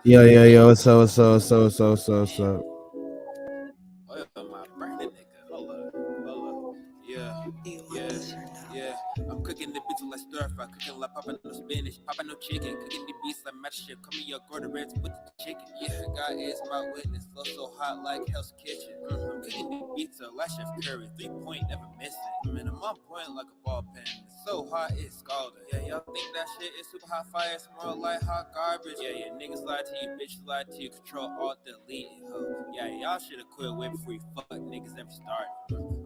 Yo, what's up? My burning nigga. Hold up. Yeah. I'm cooking the beats like stir fry, cooking like popping no spinach, popping no chicken, cooking the beats like match shit. Call me your Gordon Reds with the chicken. Yeah, God is my witness. Flow so hot like Hell's Kitchen. I'm cooking the pizza like Chef Curry, 3-point never missing. I'm on point like a ball pen. It's so hot it's scalding. Yeah, y'all think that shit is super hot fire? It's more like hot garbage. Yeah, niggas lie to you, bitches lie to you. Control Alt Delete it, ho. Yeah, y'all shoulda quit way before you fuck niggas ever started.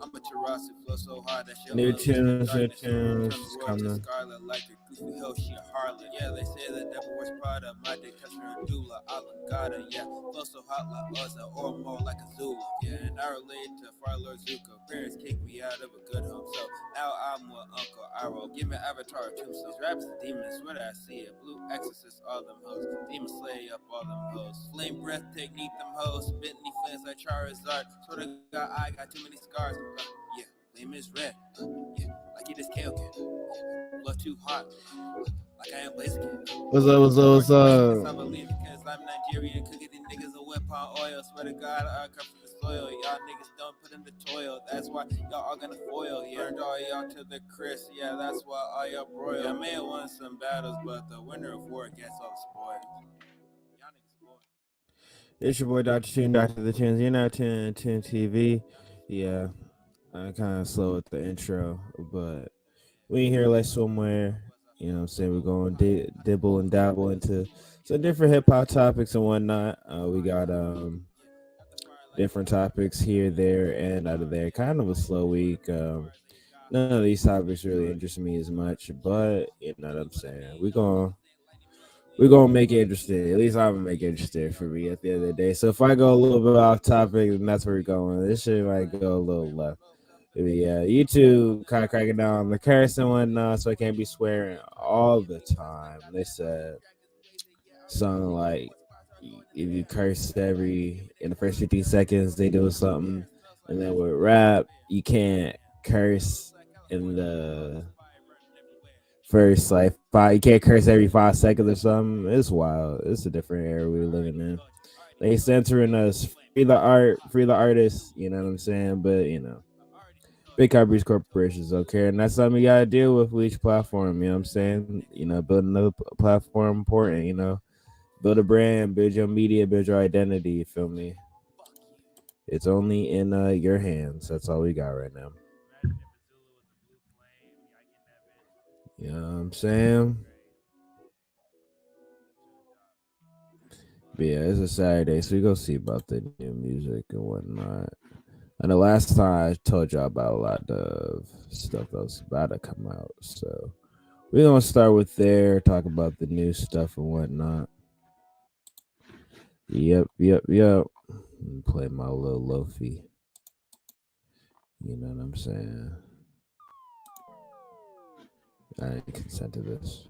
I'm a Terrasi, flow so hard that shit New will lose the tunes, new darkness. Turn tunes the world to coming. scarlet like a goofy hoe, she a harlot. Yeah, they say the devil wears Prada, my dick touching her doula, Alangada. Yeah, flow so hot like Uzza, or more like a Zula. Yeah, and I relate to Far Lord Zuko. Parents kicked me out of a good home, so now I'm with Uncle Iroh. Give me Avatar tombstones. Raps and demons, where did I see it? Blue exorcist, all them hoes. Demon slay up all them hoes. Flame breath technique, them hoes. Spit me flames like Charizard. Swear to God, I got too many scars. Yeah, flame is red. Yeah, like it is kale kid. Blood too hot. Like I am Blaziken. What's up? I believe because I'm Nigerian. Cooking these niggas a whip on oil. Swear to God, I come from the soil. Y'all niggas don't put in the toil. That's why y'all are gonna foil. Yeah, turned all y'all to the Chris. Yeah, that's why all y'all broil. Yeah, I may have won some battles, but the winner of war gets all the spoils. Y'all niggas spoiled. It's your boy Dr. Tune, Dr. The Tunes. You're not Tune TV. Yeah, I kind of slow with the intro, but we in here like somewhere. You know what I'm saying? We're going to dibble and dabble into some different hip hop topics and whatnot. We got different topics here, there, and out of there. Kind of a slow week. None of these topics really interest me as much, but you know what I'm saying. We're gonna make it interesting. At least I'm gonna make it interesting for me at the end of the day. So if I go a little bit off topic, then that's where we're going. This shit might go a little left. But yeah, YouTube kind of cracking down on the curse and whatnot, so I can't be swearing all the time. They said something like if you curse every in the first 15 seconds, they do something, and then with rap, you can't curse in the first like five. You can't curse every 5 seconds or something. It's wild. It's a different era we're living in. They censoring us. Free the art, free the artists. You know what I'm saying? But you know, big companies, corporations don't care, and that's something you gotta deal with each platform. You know what I'm saying? You know, building another platform important. You know, build a brand, build your media, build your identity. You feel me? It's only in your hands. That's all we got right now. You know what I'm saying? But yeah, it's a Saturday, so we go see about the new music and whatnot. And the last time I told y'all about a lot of stuff that was about to come out. So we're gonna start with there, talk about the new stuff and whatnot. Yep. Play my little lofi. You know what I'm saying? I didn't consent to this.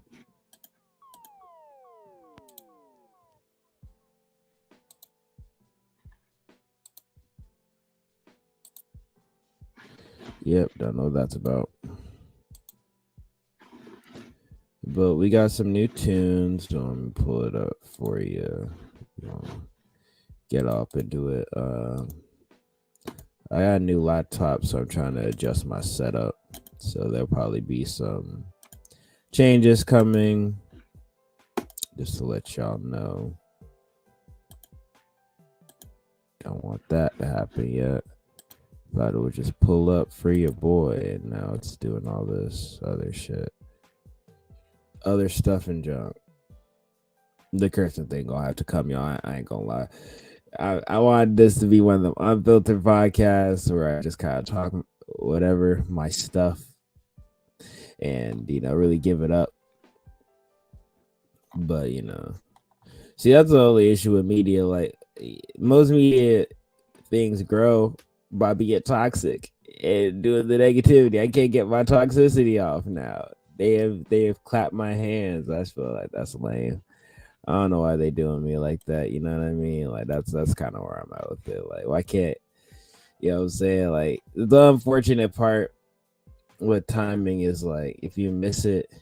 Yep, don't know what that's about. But we got some new tunes. So I'm gonna pull it up for you. Get up and do it. I got a new laptop, so I'm trying to adjust my setup. So there'll probably be some changes coming. Just to let y'all know. Don't want that to happen yet. Thought it would just pull up for your boy, and now it's doing all this other shit. Other stuff and junk. The cursing thing gonna have to come, y'all. I ain't gonna lie. I wanted this to be one of the unfiltered podcasts where I just kind of talk whatever my stuff and you know really give it up. But you know, see that's the only issue with media. Like most media things grow by being toxic and doing the negativity. I can't get my toxicity off now. They have clapped my hands. I feel like that's lame. I don't know why they doing me like that. You know what I mean? Like that's kind of where I'm at with it. Like why can't you know what I'm saying? Like the unfortunate part with timing is like if you miss it,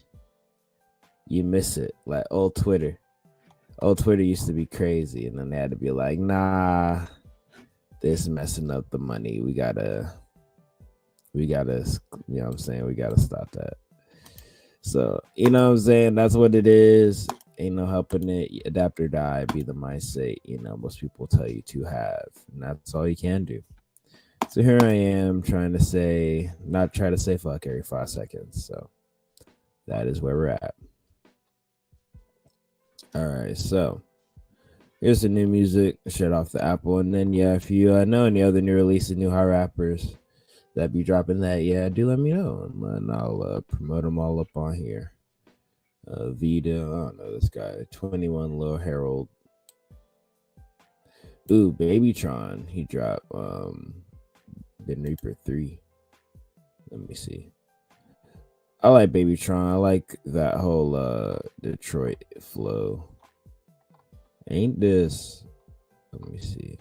you miss it. Like old Twitter. Old Twitter used to be crazy, and then they had to be like, nah, this messing up the money. We gotta, you know what I'm saying? We gotta stop that. So, you know what I'm saying? That's what it is. Ain't no helping it. Adapt or die, be the mindset, most people tell you to have. And that's all you can do. So here I am trying to say, not try to say fuck every 5 seconds. So that is where we're at. All right. So here's the new music straight off the Apple. And then, yeah, if you know any other new releases, new hot rappers that be dropping that, yeah, do let me know. And I'll promote them all up on here. Vita, I don't know this guy, 21 Lil Harold. Ooh, Babytron, he dropped Ben Reaper 3. Let me see. I like Babytron. I like that whole Detroit flow. Ain't this? Let me see.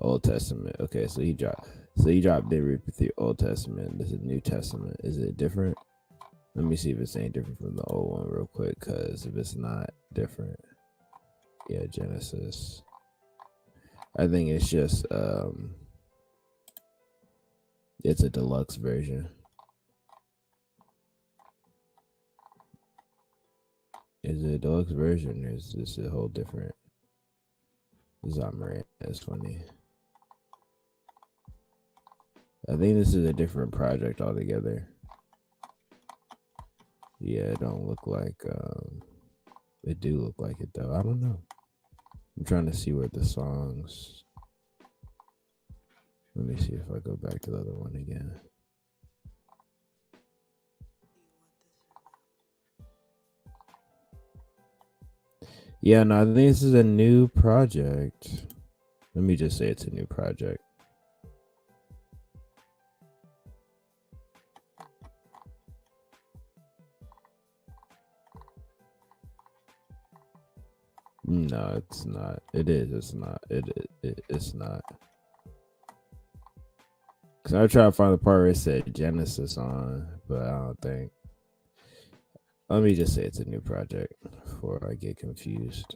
Old Testament. Okay, so he dropped Ben Reaper 3 Old Testament. This is New Testament. Is it different? Let me see if it's any different from the old one real quick, because if it's not different, yeah, Genesis. I think it's just it's a deluxe version. Is it a deluxe version, or is this a whole different? Zamaran, that's funny. I think this is a different project altogether. Yeah, it don't look like it do look like it though. I don't know. I'm trying to see where the songs. Let me see if I go back to the other one again. Yeah, no, I think this is a new project. Let me just say it's a new project. No, it's not. It is. It's not. It's not. Cause I tried to find the part where it said Genesis on, but I don't think. Let me just say it's a new project before I get confused.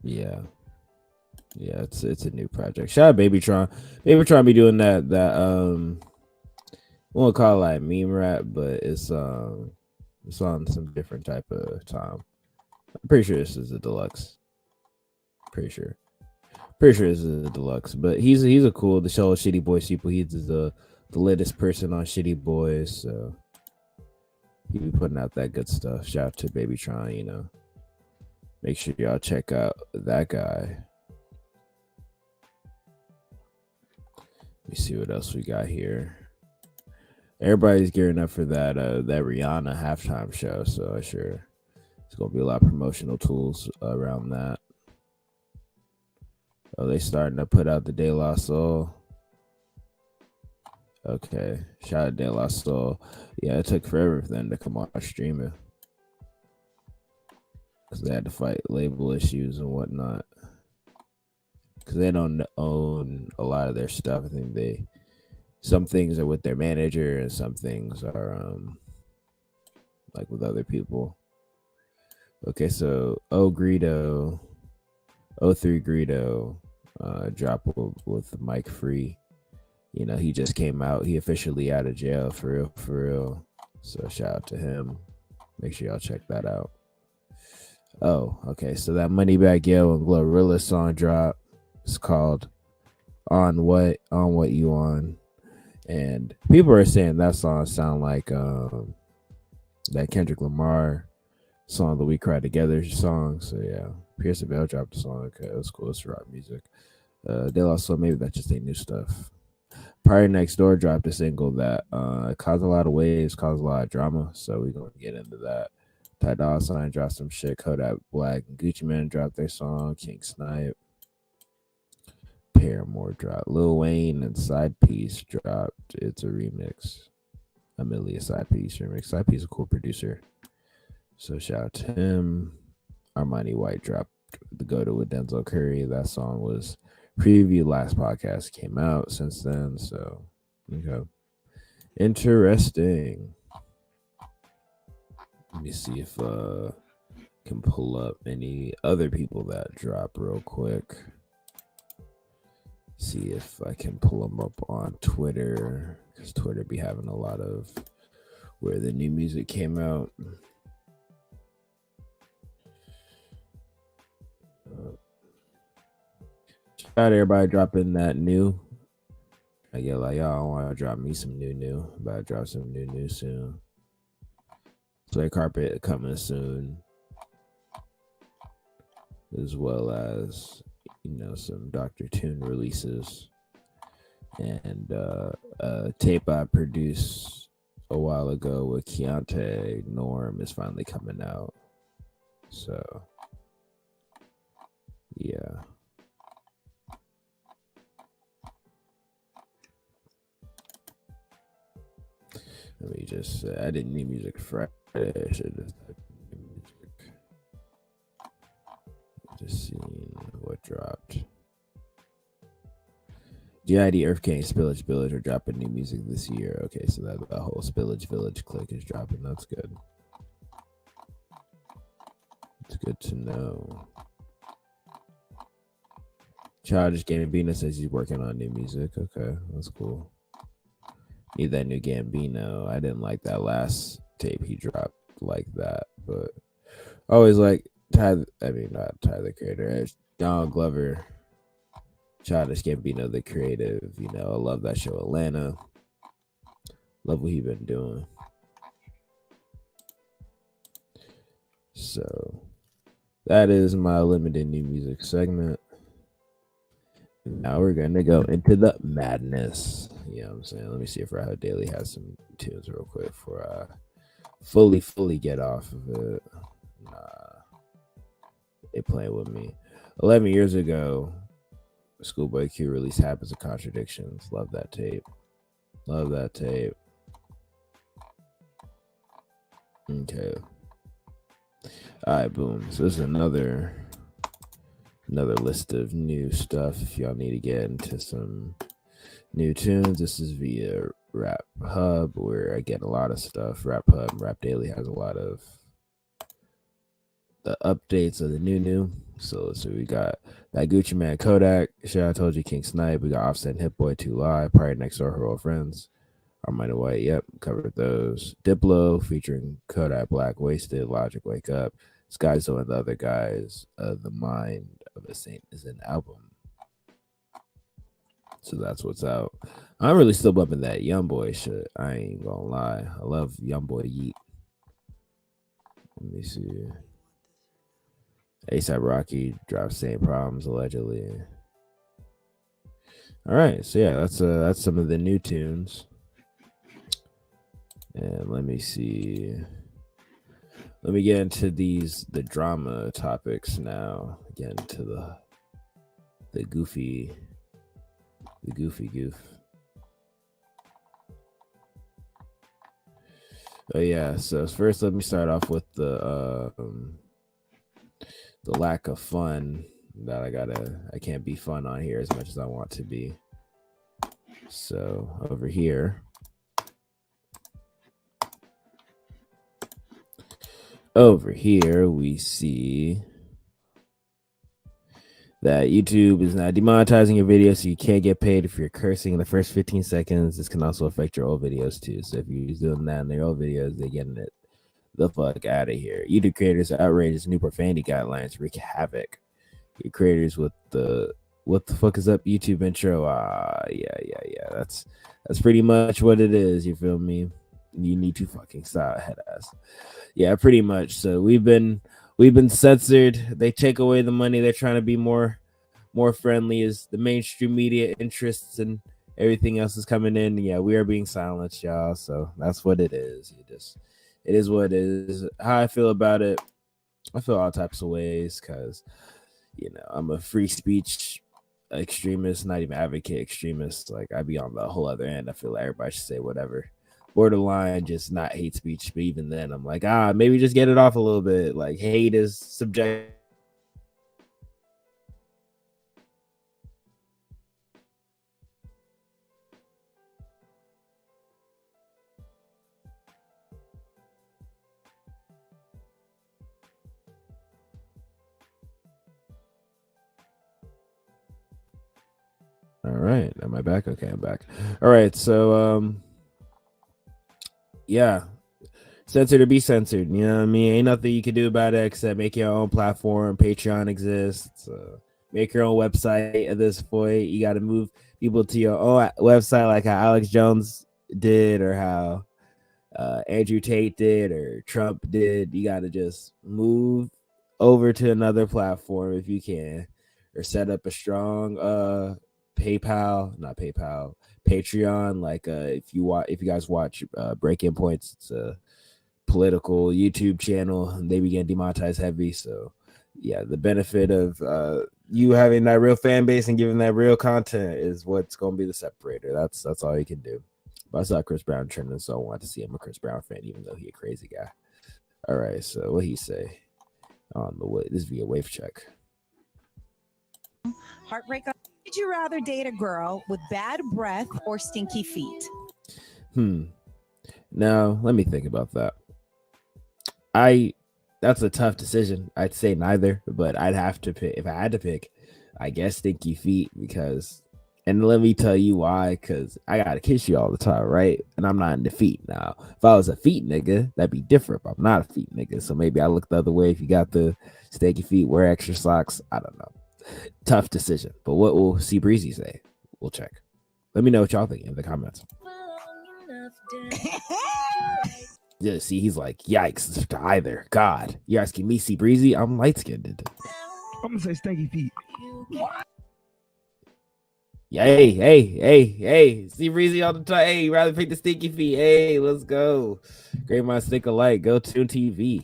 Yeah. Yeah, it's a new project. Shout out Babytron. Babytron be doing that we won't call it like meme rap, but it's on some different type of time. I'm pretty sure this is a deluxe. Pretty sure this is a deluxe. But he's a cool the show Shitty Boys people. He's the latest person on Shitty Boys, so he be putting out that good stuff. Shout out to Babytron, Make sure y'all check out that guy. Let me see what else we got here. Everybody's gearing up for that Rihanna halftime show, so I'm sure it's gonna be a lot of promotional tools around that. Oh, they starting to put out the De La Soul. Okay, shout out De La Soul. Yeah, it took forever for them to come on streaming because they had to fight label issues and whatnot. Because they don't own a lot of their stuff. I think some things are with their manager and some things are like with other people. Okay, so Greedo, 03 Greedo, drop with Mike Free. He just came out. He officially out of jail for real. So shout out to him. Make sure y'all check that out. Oh, okay. So that Moneybagg Yo and Glorilla song drop. It's called On What You On. And people are saying that song sound like that Kendrick Lamar song, the We Cry Together song. So yeah, Pierce Bell dropped the song. Okay, that's cool. It's rock music. De La Soul, maybe that's just their new stuff. Party Next Door dropped a single that caused a lot of waves, caused a lot of drama. So we're gonna get into that. Ty Dolla $ign dropped some shit. Kodak Black and Gucci Mane dropped their song. King Snipe. Paramore dropped. Lil Wayne and Side Piece dropped. It's a remix. Amelia Side Piece remix. Side Piece is a cool producer. So shout out to him. Armani White dropped The Go To with Denzel Curry. That song was preview. Last podcast came out since then, so okay. Interesting. Let me see if can pull up any other people that drop real quick. See if I can pull them up on Twitter, because Twitter be having a lot of where the new music came out. Shout out everybody dropping that new. I get like, y'all want to drop me some new, but I drop some new soon. Play Carpet coming soon, as well as some Dr. Tune releases, and a tape I produced a while ago with Keontae Norm is finally coming out. So yeah. Let me just say, I didn't need music Friday. I should have music. Just seeing what dropped. GID, Earth King, Spillage Village are dropping new music this year. Okay, so that whole Spillage Village clique is dropping. That's good. It's good to know. Childish Gambino says he's working on new music. Okay, that's cool. Need that new Gambino. I didn't like that last tape he dropped like that, but always like not Tyler Creator, Donald Glover, Childish Gambino, the creative. I love that show Atlanta. Love what he been doing. So that is my limited new music segment. Now we're gonna go into the madness. You know what I'm saying? Let me see if Raho Daily has some tunes real quick before I fully get off of it. Nah, they playing with me. 11 years ago, Schoolboy Q released Habits of Contradictions. Love that tape. Okay. All right, boom. So this is another list of new stuff. If y'all need to get into some new tunes, this is via Rap Hub, where I get a lot of stuff. Rap Hub, Rap Daily has a lot of the updates of the new. So we got that Gucci Man Kodak. Shit, I told you, King Snipe. We got Offset and Hit Boy 2 Live, Party Next Door, Her Old Friends. Armani White, yep, covered those. Diplo featuring Kodak Black, Wasted, Logic, Wake Up. Skyzo and the Other Guys, The Mind of a Saint is an album. So that's what's out. I'm really still bumping that Youngboy shit. I ain't gonna lie. I love Youngboy Yeet. Let me see. A$AP Rocky dropped Same Problems allegedly. All right, so yeah, that's some of the new tunes. And let me see. Let me get into the drama topics now. Get into the goofy goof. Oh yeah, so first let me start off with the lack of fun that I can't be fun on here as much as I want to be. So over here we see that YouTube is now demonetizing your video, so you can't get paid if you're cursing in the first 15 seconds. This can also affect your old videos too. So if you're doing that in their old videos, they're getting it the fuck out of here. YouTube creators are outraged as new profanity guidelines wreak havoc. Your creators with the what the fuck is up YouTube intro? Yeah. That's pretty much what it is. You feel me? You need to fucking stop, head ass. Yeah, pretty much. So we've been censored. They take away the money. They're trying to be more friendly as the mainstream media interests and everything else is coming in. Yeah, we are being silenced, y'all. So that's what it is. It is what it is. How I feel about it, I feel all types of ways because, I'm a free speech extremist, not even advocate extremist. Like, I be on the whole other end. I feel like everybody should say whatever. Borderline just not hate speech, but even then I'm like, maybe just get it off a little bit. Like, hate is subjective. All right. Am I back? Okay, I'm back. All right. So yeah. Censored or be censored. You know what I mean? Ain't nothing you can do about it except make your own platform. Patreon exists. Make your own website at this point. You got to move people to your own website, like how Alex Jones did, or how Andrew Tate did, or Trump did. You got to just move over to another platform if you can, or set up a strong Patreon. Like if you guys watch Breaking Points, it's a political YouTube channel, and they began demonetized heavy. So yeah, the benefit of you having that real fan base and giving that real content is what's going to be the separator. That's all you can do. But I saw Chris Brown trending, so I wanted to see him a Chris Brown fan, even though he a crazy guy. All right, so what he say on the way? This via wave check. Heartbreak. Would you rather date a girl with bad breath or stinky feet? Now let me think about that. That's a tough decision. I'd say neither, but I'd have to pick. If I had to pick, I guess stinky feet, because, and let me tell you why, because I gotta kiss you all the time, right? And I'm not into feet. Now, if I was a feet nigga, that'd be different, but I'm not a feet nigga, so maybe I look the other way. If you got the stinky feet, wear extra socks. I don't know. Tough decision, but what will C Breezy say? We'll check. Let me know what y'all think in the comments. Yeah, see, he's like, yikes to either. God, you're asking me, C Breezy? I'm light skinned. I'm gonna say stinky feet. Yeah, hey, C Breezy all the time. Hey, you rather pick the stinky feet? Hey, let's go. Great minds think alike. Go to TV.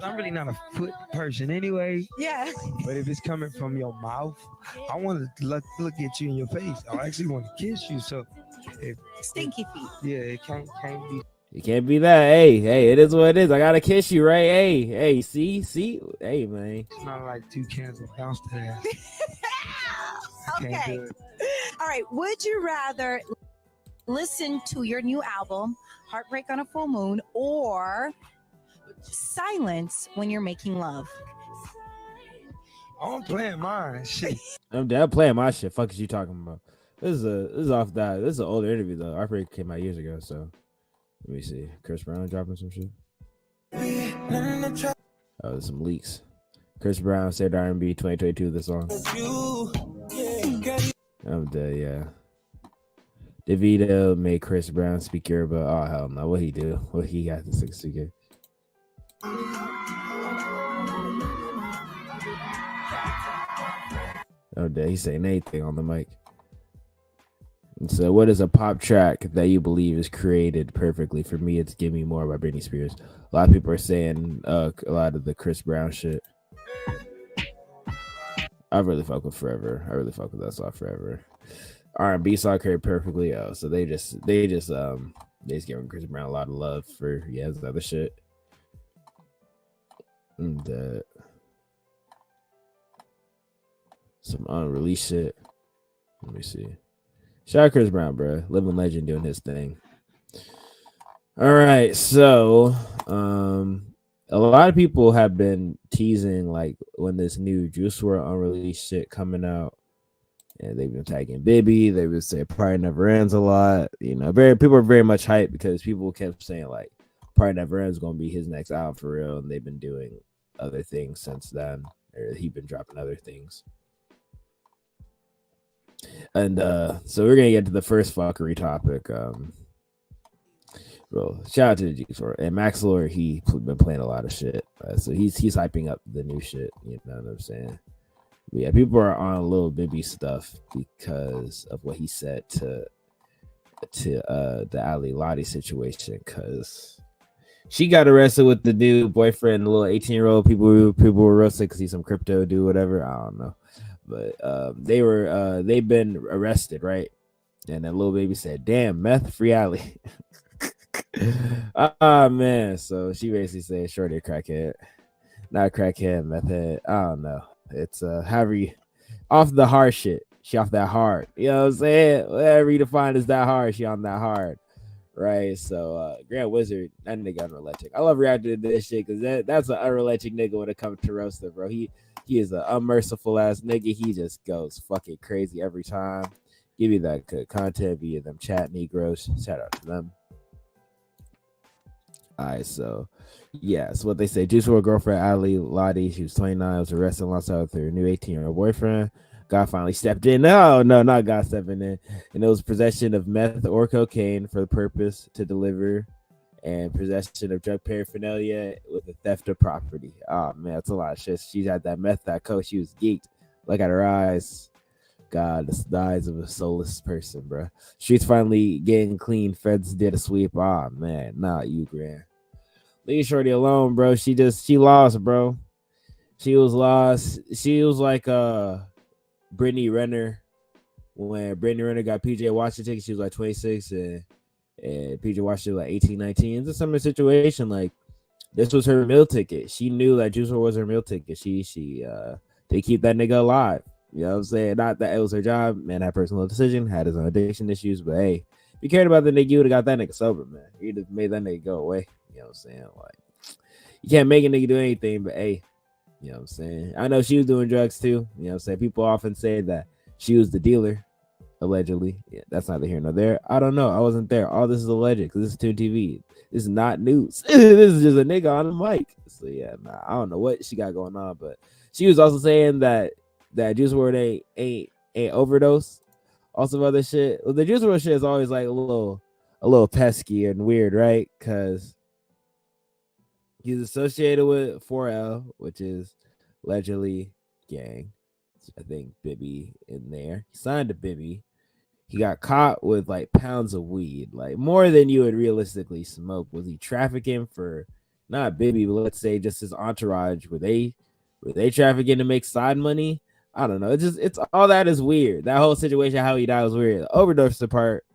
I'm really not a foot person anyway. Yeah. But if it's coming from your mouth, I want to look at you in your face. I actually want to kiss you. So, Stinky feet. Yeah, it can't be. You can't be that. Hey, it is what it is. I gotta kiss you, right? Hey, see, hey, man. It's not like two cans of bounce to that. Okay. All right. Would you rather listen to your new album, Heartbreak on a Full Moon, or silence when you're making love? I'm playing mine. Shit. I'm playing my shit. Fuck is you talking about? This is off that. This is an older interview though. Heartbreak came out years ago, so let me see. Chris Brown dropping some shit. Oh, there's some leaks. Chris Brown said R&B 2022. This song. I'm dead. Yeah. Davido made Chris Brown speak Yoruba. Oh hell no! What he do? What he got to 60K? Oh, dead. He's saying anything on the mic. And so, what is a pop track that you believe is created perfectly? For me, it's "Give Me More" by Britney Spears. A lot of people are saying a lot of the Chris Brown shit. I really fuck with Forever. I really fuck with that song Forever. R&B song created perfectly. Oh, so they just giving Chris Brown a lot of love for his other shit. And some unreleased shit. Let me see. Shout out Chris Brown, bro. Living legend doing his thing. All right, so a lot of people have been teasing like when this new Juice WRLD unreleased shit coming out, and they've been tagging Bibby. They would say Party Never Ends a lot. You know, people are very much hyped because people kept saying like Party Never Ends is gonna be his next album for real, and they've been doing other things since then, or he's been dropping other things. And so we're gonna get to the first fuckery topic. Well, shout out to the Juice WRLD and Max Lord. He been playing a lot of shit, so he's hyping up the new shit. You know what I'm saying? But yeah, people are on a little Bibby stuff because of what he said to the Ali Lottie situation. Because she got arrested with the new boyfriend, the little 18-year-old. People were roasted because he's some crypto dude, whatever. I don't know. But they've been arrested, right? And then Lil Baby said, "Damn, meth free Ali." Man. So she basically said, "Shorty a crackhead, not a crackhead, meth head." I don't know. It's however off the hard shit. She off that hard. You know what I'm saying? Whatever you define as that hard, she on that hard. Right? So Grand Wizard, that nigga unrelenting. I love reacting to this shit because that's an unrelenting nigga when it comes to roasting, bro. He is an unmerciful ass nigga. He just goes fucking crazy every time. give you that good content via them chat Negroes. Shout out to them. All right, so yeah, so what they say: Juice WRLD girlfriend Ali Lottie, she was 29, was arrested alongside with her new 18-year-old boyfriend. God finally stepped in. No, not God stepping in. And it was possession of meth or cocaine for the purpose to deliver, and possession of drug paraphernalia with the theft of property. Oh man, that's a lot of shit. She's had that meth, that coke. She was geeked. Look at her eyes. God, the eyes of a soulless person, bro. Streets finally getting clean. Feds did a sweep. Ah man, not you, Grant. Leave Shorty alone, bro. She lost, bro. She was lost. She was like Brittany Renner. When Brittany Renner got PJ Washington, she was like 26 and PJ Washington was like 18, 19. It's a similar situation. Like, this was her meal ticket. She knew that Juice WRLD was her meal ticket. She to keep that nigga alive. You know what I'm saying? Not that it was her job. Man, that personal decision, had his own addiction issues. But hey, if you cared about the nigga, you would have got that nigga sober, man. You'd have made that nigga go away. You know what I'm saying? Like, you can't make a nigga do anything, but hey, you know what I'm saying? I know she was doing drugs too. You know what I'm saying? People often say that she was the dealer, allegedly. Yeah, that's neither here nor there. I don't know. I wasn't there. All this is alleged because this is Tune TV. This is not news. This is just a nigga on the mic. So yeah, nah, I don't know what she got going on, but she was also saying that Juice WRLD ain't overdose. Also other shit. Well, the Juice WRLD shit is always like a little pesky and weird, right? Because he's associated with 4L, which is allegedly gang. I think Bibby in there. He signed to Bibby. He got caught with like pounds of weed, like more than you would realistically smoke. Was he trafficking for not Bibby, but let's say just his entourage? Were they trafficking to make side money? I don't know. It's all that is weird. That whole situation, how he died, was weird. The overdose part,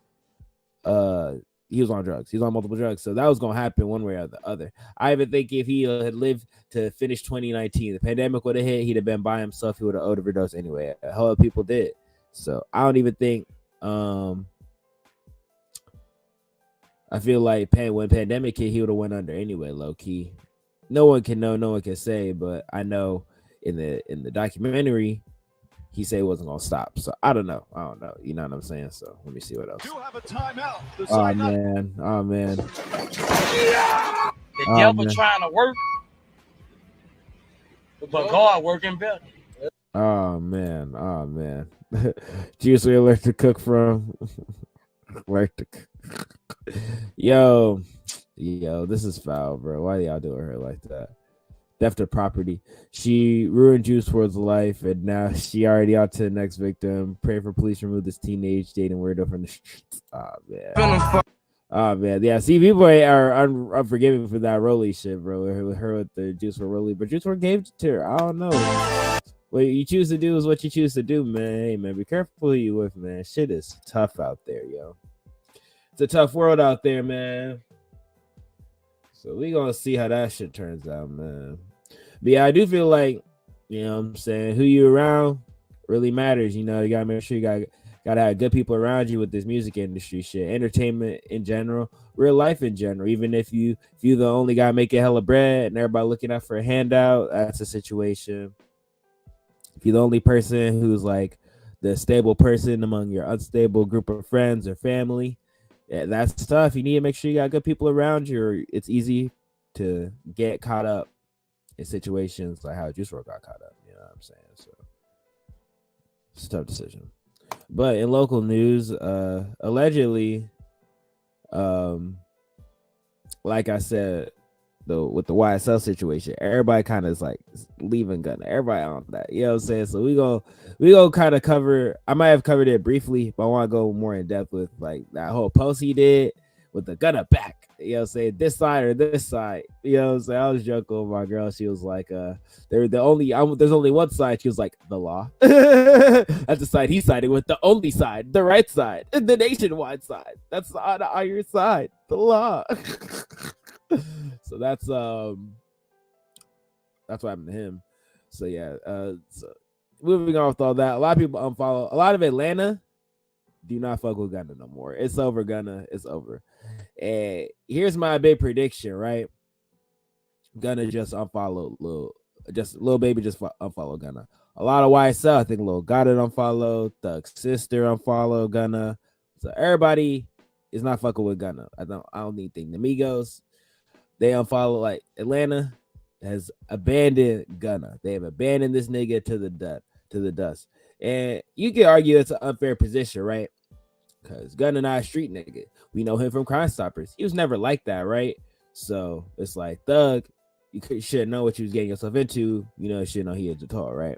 he was on drugs. He was on multiple drugs, so that was gonna happen one way or the other. I even think if he had lived to finish 2019, the pandemic would have hit. He'd have been by himself. He would have overdosed anyway. A whole lot of people did. So I don't even think. I feel like when pandemic hit, he would have went under anyway. Low key, no one can know, no one can say, but I know in the documentary, he said he wasn't gonna stop. So I don't know. You know what I'm saying? So let me see what else. You have a timeout. Oh man. The devil trying to work, but God working better. Oh man. Juice WRLD to cook from. Yo, this is foul, bro. Why y'all doing her like that? Theft of property. She ruined Juice WRLD's life, and now she already out to the next victim. Pray for police to remove this teenage dating weirdo from the streets. Oh man, yeah. See, people are unforgiving for that Rolly shit, bro. With her with the Juice WRLD Rolly, but Juice WRLD gave it to her. I don't know. What you choose to do is what you choose to do, man. Hey, man, be careful who you with, man. Shit is tough out there, yo. It's a tough world out there, man. So we gonna see how that shit turns out, man. But yeah, I do feel like, you know what I'm saying, who you around really matters. You know, you gotta make sure you gotta have good people around you with this music industry shit, entertainment in general, real life in general. Even if you the only guy making hella bread and everybody looking out for a handout, that's a situation. If you're the only person who's like the stable person among your unstable group of friends or family, yeah, that's tough. You need to make sure you got good people around you, or it's easy to get caught up in situations like how Juice WRLD got caught up. You know what I'm saying? So it's a tough decision. But in local news, allegedly, like I said, with the YSL situation, everybody kind of is like leaving Gunna. Everybody on that, you know what I'm saying? So we go kind of cover. I might have covered it briefly, but I want to go more in depth with like that whole post he did with the Gunna back. You know what I'm saying? This side or this side. You know what I'm saying? I was joking with my girl. She was like, there's only one side. She was like, the law. That's the side he sided with, the only side, the right side, the nationwide side. That's on your side, the law. So that's what happened to him. So yeah, so moving on with all that, a lot of people unfollow. A lot of Atlanta do not fuck with Gunna no more. It's over, Gunna. It's over. And here's my big prediction, right? Gunna just unfollowed Lil Baby just unfollowed Gunna. a lot of YSL. I think Lil Goddard unfollowed, Thug's sister unfollowed Gunna. So everybody is not fucking with Gunna. I don't need think the Migos. They unfollow. Like Atlanta has abandoned Gunna. They have abandoned this nigga to the dust. And you can argue it's an unfair position, right? Because Gunna not a street nigga. We know him from Crime Stoppers. He was never like that, right? So it's like Thug, you should know what you was getting yourself into. You know, you should know he had to talk, right?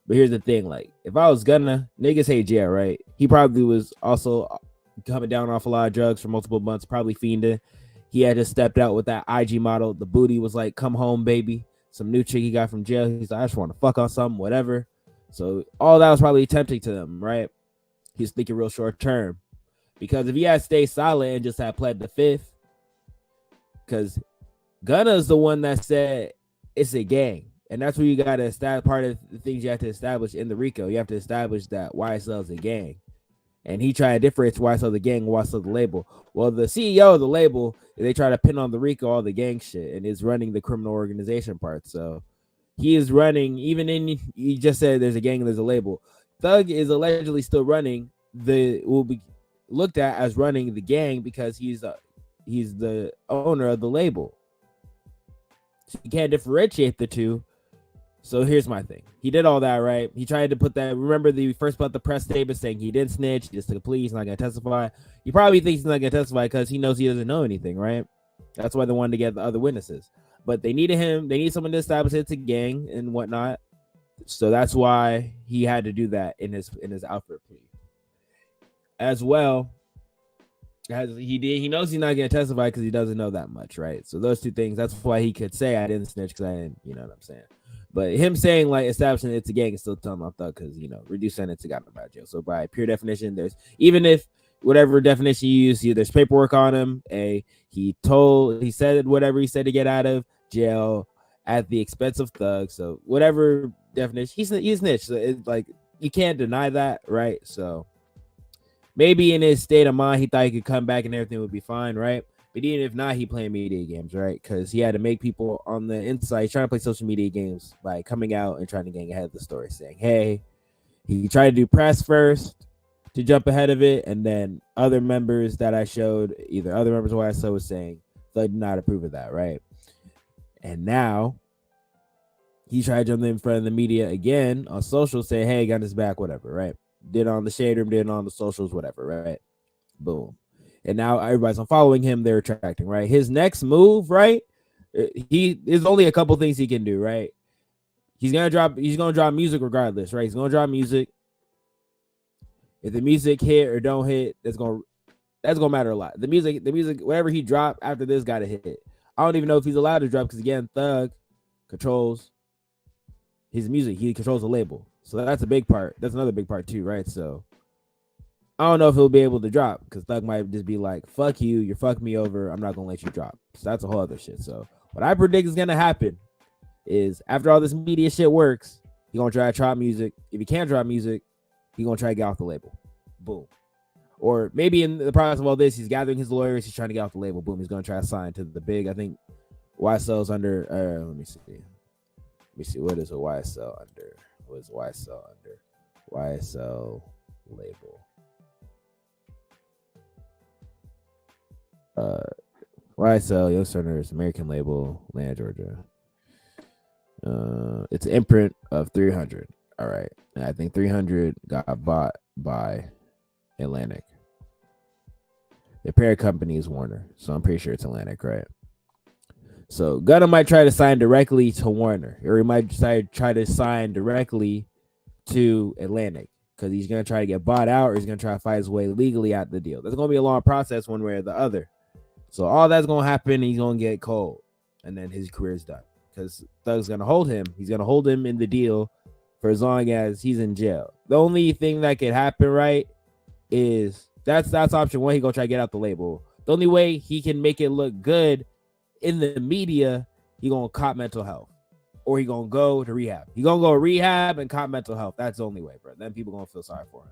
But here's the thing: like, if I was Gunna, niggas hate jail, right? He probably was also coming down off a lot of drugs for multiple months, probably fiending. He had just stepped out with that IG model. The booty was like, "Come home, baby." Some new chick he got from jail. He's like, "I just want to fuck on something, whatever." So all that was probably tempting to them, right? He's thinking real short term, because if he had stayed solid and just had pled the fifth, because Gunna's the one that said it's a gang, and that's where you got to establish. Part of the things you have to establish in the RICO, you have to establish that YSL is a gang, and he tried to differentiate YSL the gang and YSL the label. Well, the CEO of the label, they try to pin on the RICO all the gang shit, and is running the criminal organization part. So he is running, even in, he just said there's a gang and there's a label. Thug is allegedly still running will be looked at as running the gang because he's the owner of the label. So you can't differentiate the two. So here's my thing. He did all that, right? He tried to put that. Remember the first part of the press statement saying he didn't snitch, he just took a plea, he's not going to testify. He probably thinks he's not going to testify because he knows he doesn't know anything, right? That's why they wanted to get the other witnesses. But they needed him. They need someone to establish it's a gang and whatnot. So that's why he had to do that in his Alfred plea. As well as he knows he's not going to testify because he doesn't know that much, right? So those two things, that's why he could say I didn't snitch because I didn't, you know what I'm saying? But him saying like establishing it's a gang is still telling on Thug because, you know, reduced sentence got him out of jail. So by pure definition, there's, even if whatever definition you use, there's paperwork on him. He said whatever he said to get out of jail at the expense of Thug. So whatever definition, he's snitched. So it's like, you can't deny that, right? So maybe in his state of mind, he thought he could come back and everything would be fine, right? But even if not, he playing media games, right? Because he had to make people on the inside trying to play social media games by coming out and trying to get ahead of the story, saying, hey, he tried to do press first to jump ahead of it, and then other members that I showed, either other members of YSL was saying they did not approve of that, right? And now he tried to jump in front of the media again on social, say, hey, got his back, whatever, right? Did on the Shade Room, did on the socials, whatever, right? Boom. And now everybody's unfollowing him. They're retracting, right? His next move, right? There's only a couple things he can do, right? He's gonna drop music regardless, right? He's gonna drop music. If the music hit or don't hit, that's gonna matter a lot. The music, whatever he dropped after this gotta hit. I don't even know if he's allowed to drop because again, Thug controls his music. He controls the label. So that's a big part. That's another big part too, right? So I don't know if he'll be able to drop because Thug might just be like, fuck you, you're fucking me over, I'm not gonna let you drop. So that's a whole other shit. So what I predict is gonna happen is after all this media shit works, he's gonna try to drop music. If he can't drop music, he's gonna try to get off the label. Boom. Or maybe in the process of all this, he's gathering his lawyers, he's trying to get off the label. Boom, he's gonna try to sign to the big, I think YSL's under let me see, what is a YSL under? What is YSL under? YSL label. YSL, Young Sterners, American label, Atlanta, Georgia. It's an imprint of 300. All right. And I think 300 got bought by Atlantic. The parent company is Warner. So I'm pretty sure it's Atlantic, right? So Gunna might try to sign directly to Warner, or he might try to sign directly to Atlantic because he's going to try to get bought out or he's going to try to fight his way legally out the deal. That's going to be a long process one way or the other. So all that's going to happen, he's going to get cold, and then his career's done because Thug's going to hold him. He's going to hold him in the deal for as long as he's in jail. The only thing that could happen, right, is that's option one. He's going to try to get out the label. The only way he can make it look good in the media, he going to cop mental health, or he going to go to rehab. He going to go to rehab and cop mental health. That's the only way, bro. Then people going to feel sorry for him.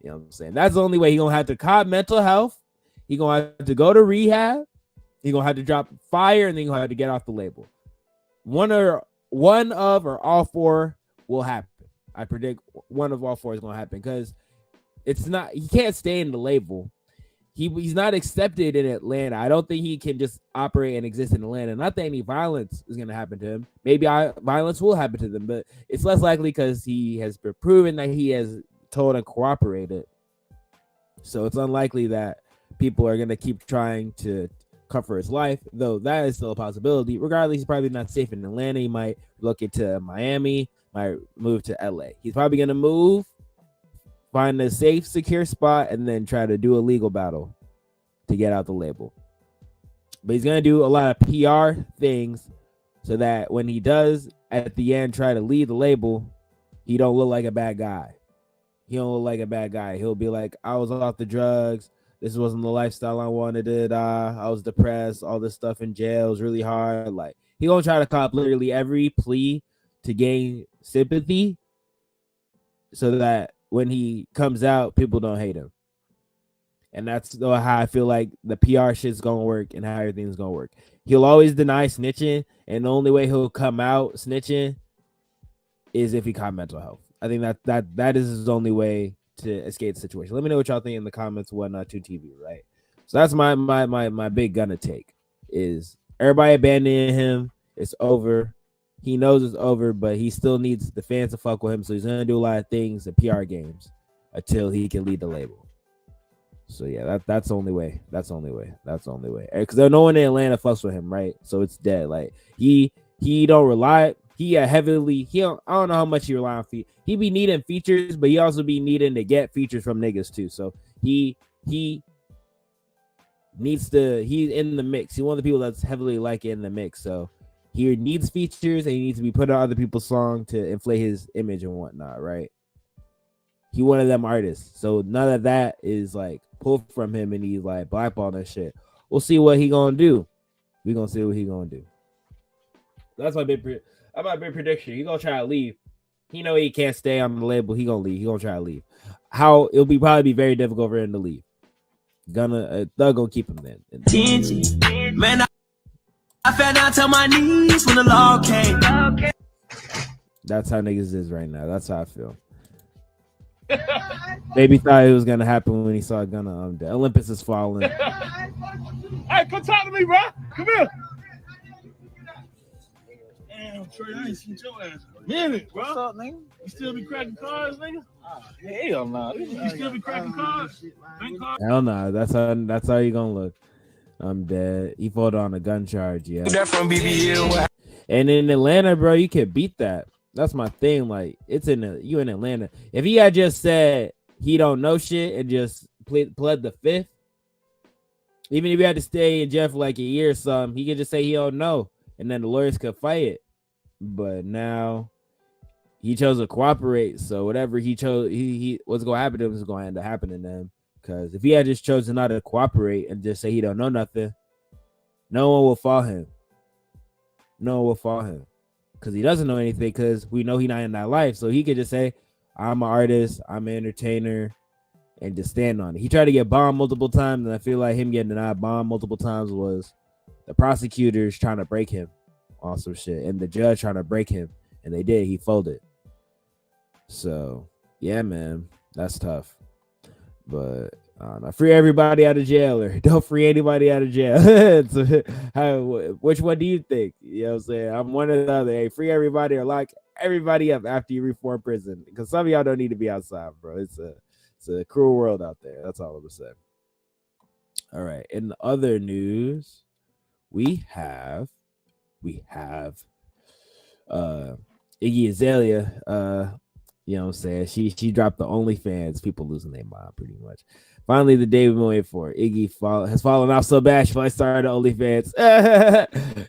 You know what I'm saying? That's the only way. He going to have to cop mental health. He going to have to go to rehab. He going to have to drop fire, and then he going to have to get off the label. One of or all four will happen. I predict one of all four is going to happen because it's not. He can't stay in the label. He's not accepted in Atlanta. I don't think he can just operate and exist in Atlanta. Not that any violence is going to happen to him. Maybe violence will happen to them, but it's less likely because he has been proven that he has told and cooperated. So it's unlikely that people are going to keep trying to cover his life, though that is still a possibility. Regardless, he's probably not safe in Atlanta. He might look into Miami, might move to LA. He's probably going to move, find a safe, secure spot, and then try to do a legal battle to get out the label. But he's going to do a lot of PR things so that when he does at the end try to lead the label, he don't look like a bad guy. He don't look like a bad guy. He'll be like, I was off the drugs. This wasn't the lifestyle I wanted. I was depressed. All this stuff in jail was really hard. Like, he gonna try to cop literally every plea to gain sympathy so that when he comes out, people don't hate him. And that's how I feel like the PR shit's gonna work and how everything's gonna work. He'll always deny snitching, and the only way he'll come out snitching is if he caught mental health. I think that is his only way to escape the situation. Let me know what y'all think in the comments. Whatnot to TV, right? So that's my big gunna take is everybody abandoning him. It's over. He knows it's over, but he still needs the fans to fuck with him. So he's gonna do a lot of things in PR games until he can lead the label. So yeah, that's the only way. That's the only way. Because no one in Atlanta fucks with him, right? So it's dead. Like he don't rely. I don't know how much he rely on feet. He be needing features, but he also be needing to get features from niggas too. So he needs to. He's in the mix. He's one of the people that's heavily like in the mix. So he needs features and he needs to be put on other people's song to inflate his image and whatnot, right? He one of them artists. So none of that is like pulled from him and he's like blackballed and shit. We'll see what he gonna do. We gonna see what he gonna do. That's my big prediction. He gonna try to leave. He know he can't stay on the label. He gonna leave. He gonna try to leave. How it'll probably be very difficult for him to leave. Thug gonna keep him then. Man, I fell down to my knees when the law came. That's how niggas is right now. That's how I feel. Baby thought it was gonna happen when he saw Gunna. The Olympus is falling. Hey, come talk to me, bro. Come here. Damn, Trey, I ain't seen your ass in a minute, bro. What's up, nigga? You still be cracking cards, nigga? Hell no. You still be cracking cards? Hell no. That's how you gonna look. I'm dead. He fought on a gun charge, yeah. That from BBL. And in Atlanta, bro, you can beat that. That's my thing. Like, it's you in Atlanta. If he had just said he don't know shit and just pled the fifth, even if he had to stay in jail for like a year or something, he could just say he don't know, and then the lawyers could fight it. But now he chose to cooperate. So whatever he chose, he what's gonna happen to him is gonna end up happening to him. Because if he had just chosen not to cooperate and just say he don't know nothing, no one will follow him. No one will follow him. Because he doesn't know anything, because we know he's not in that life. So he could just say, I'm an artist, I'm an entertainer, and just stand on it. He tried to get bombed multiple times, and I feel like him getting denied bombed multiple times was the prosecutors trying to break him on some shit, and the judge trying to break him, and they did. He folded. So, yeah, man, that's tough. But free everybody out of jail, or don't free anybody out of jail. So, which one do you think? You know what I'm saying? I'm one or the other. Hey, free everybody or lock everybody up after you reform prison. Because some of y'all don't need to be outside, bro. It's a cruel world out there. That's all I'm gonna say. All right. In the other news, we have Iggy Azalea. You know what I'm saying? She dropped the OnlyFans. People losing their mind pretty much. Finally, the day we've been waiting for. Iggy has fallen off so bad. She finally started OnlyFans.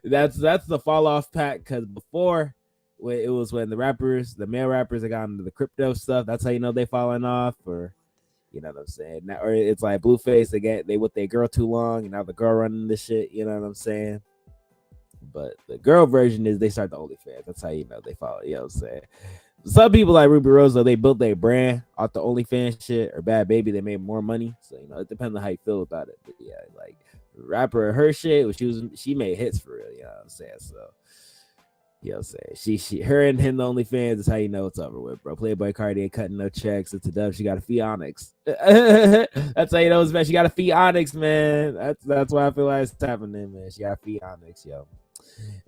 That's the fall off pack, because before it was when the male rappers that got into the crypto stuff. That's how you know they falling off, or you know what I'm saying? Now, or it's like Blueface, they with their girl too long, and now the girl running this shit. You know what I'm saying? But the girl version is they start the OnlyFans. That's how you know they follow. You know what I'm saying? Some people like Ruby Rose, though, they built their brand off the OnlyFans shit, or Bad Baby, they made more money. So, you know, it depends on how you feel about it. But yeah, like rapper, her shit, she made hits for real, you know what I'm saying? So You know what I'm saying? Her and him, the only fans is how you know it's over with, bro. Playboy Cardi ain't cutting no checks. It's a dub. She got a fee Onyx. That's how you know it's bad. She got a fee Onyx, man. That's why I feel like it's happening, man. She got a fee Onyx, yo.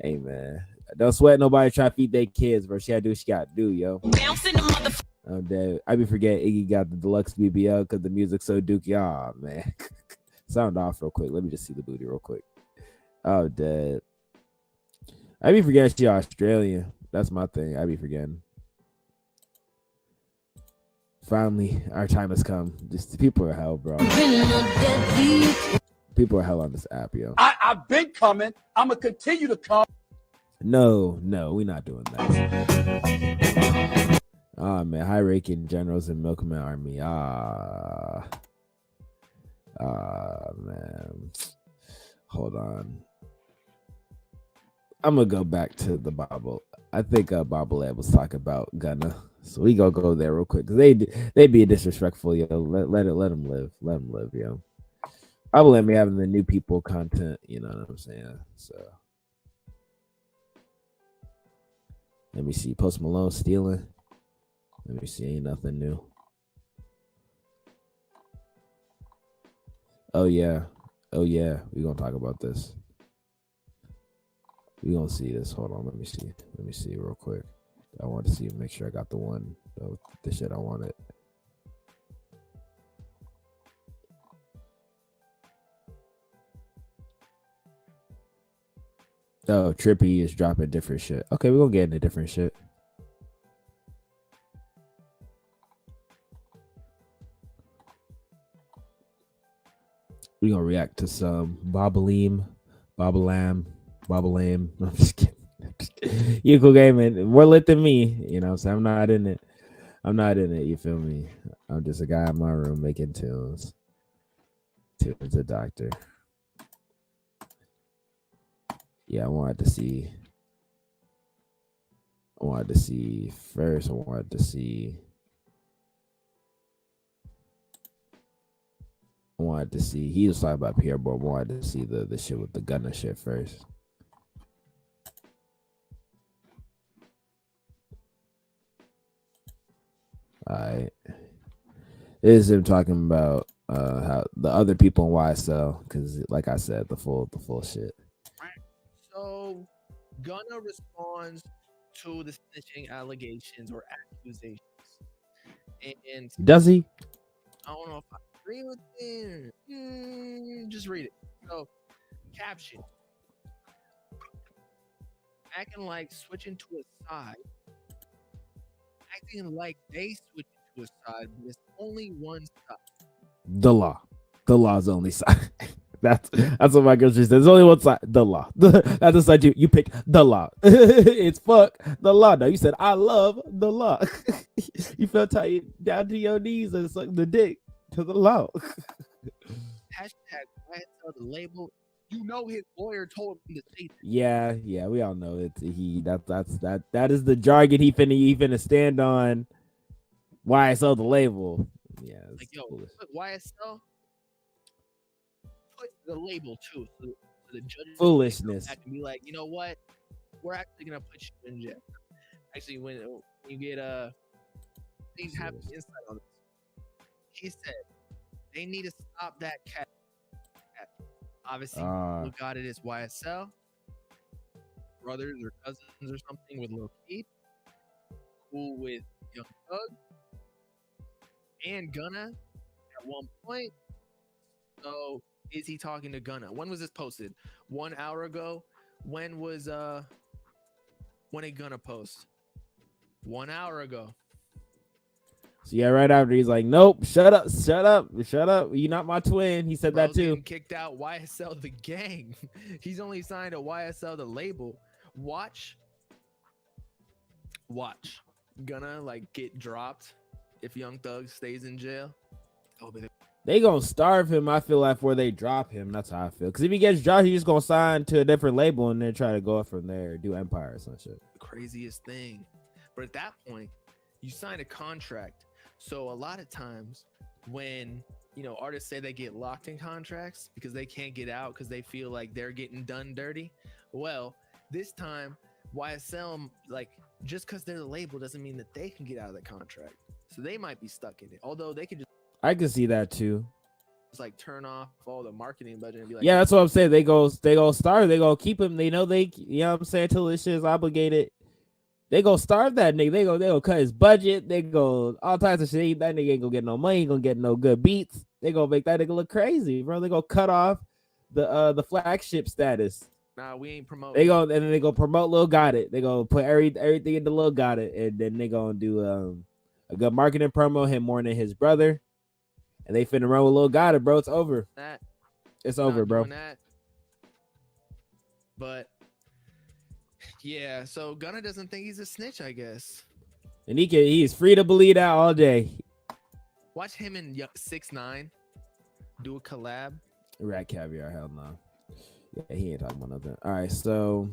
Hey, man. Don't sweat nobody try to feed their kids, bro. She gotta do what she gotta do, yo. I'm dead. I be forgetting Iggy got the deluxe BBL because the music's so dookie. Aw, man. Sound off real quick. Let me just see the booty real quick. Oh, dead. I be forgetting she Australian. That's my thing. I be forgetting. Finally, our time has come. Just people are hell, bro. People are hell on this app, yo. I've been coming. I'm gonna continue to come. No, we're not doing that. Oh man, high-ranking generals in Milkman Army. Man. Hold on. I'm gonna go back to the Bible. I think Bobblehead was talking about Gunna, so we go there real quick because they be disrespectful, yo. Let them live, yo. Bobblehead be having the new people content, you know what I'm saying? So let me see. Post Malone stealing. Let me see. Ain't nothing new. Oh yeah. We gonna talk about this. We gonna see this. Hold on. Let me see real quick. I want to see, make sure I got the one, the shit I wanted. Oh, Trippy is dropping different shit. Okay, we're gonna get into different shit. We're gonna react to some Bobbalam. I'm just kidding. You cool gaming, more lit than me. You know what I'm saying? I'm not in it. You feel me? I'm just a guy in my room making tunes. Tunes a doctor. Yeah, I wanted to see first. He was talking about Pierre, but I wanted to see the shit with the Gunna shit first. Alright. This is him talking about how the other people in YSL, because like I said, the full shit. So Gunna responds to the snitching allegations or accusations. And Does he? I don't know if I agree with it. Just read it. So, caption. Acting like switching to a side. Acting like they switch to a side, but it's only one side. The law. The law's only side. That's what my girl says. There's only one side. The law. That's the side you pick. The law. It's fuck the law. No, you said I love the law. You felt tight down to your knees and suck the dick to the law. Hashtag YSL the label. You know his lawyer told him to say that. Yeah, we all know it. That is the jargon he finna stand on. YSL the label. Yeah, like yo, put YSL. Put the label too, so the judges foolishness. Can be like, you know what? We're actually gonna put you in jail. Actually, when you get things have insight on this. He said they need to stop that cat. Obviously, look at it as YSL, brothers or cousins or something with Lil Peep, cool with Young Thug, and Gunna at one point. So is he talking to Gunna? When was this posted? 1 hour ago. When did Gunna post? 1 hour ago. So yeah, right after he's like, nope, shut up. You're not my twin. He said that too. Kicked out YSL the gang. He's only signed a YSL the label. Watch. Gonna like get dropped if Young Thug stays in jail. They gonna starve him. I feel like before they drop him. That's how I feel. Because if he gets dropped, he's just gonna sign to a different label and then try to go up from there, do Empire or some shit. The craziest thing. But at that point, you sign a contract. So a lot of times when, artists say they get locked in contracts because they can't get out because they feel like they're getting done dirty. Well, this time YSL, like, just because they're the label doesn't mean that they can get out of the contract. So they might be stuck in it. Although they could I can see that too. just like turn off all the marketing budget and be like, Yeah, that's what I'm saying. They go starve. They go keep him. They know you know what I'm saying, till this shit is obligated. They go starve that nigga. They go cut his budget. They go all types of shit. That nigga ain't gonna get no money. He ain't gonna get no good beats. They gonna make that nigga look crazy, bro. They go cut off the flagship status. nah, we ain't promoting. They go and then they go promote Lil Got It. They go put everything into Lil Got It, and then they gonna do a good marketing promo, him more than his brother, and they finna run with Lil Got It, bro. It's over. that. It's Not over, bro. doing that. But yeah, so Gunna doesn't think he's a snitch, I guess. And he's free to believe that all day. Watch him and 6ix9ine do a collab. Rat Caviar, hell no. Yeah, he ain't talking about nothing. All right, so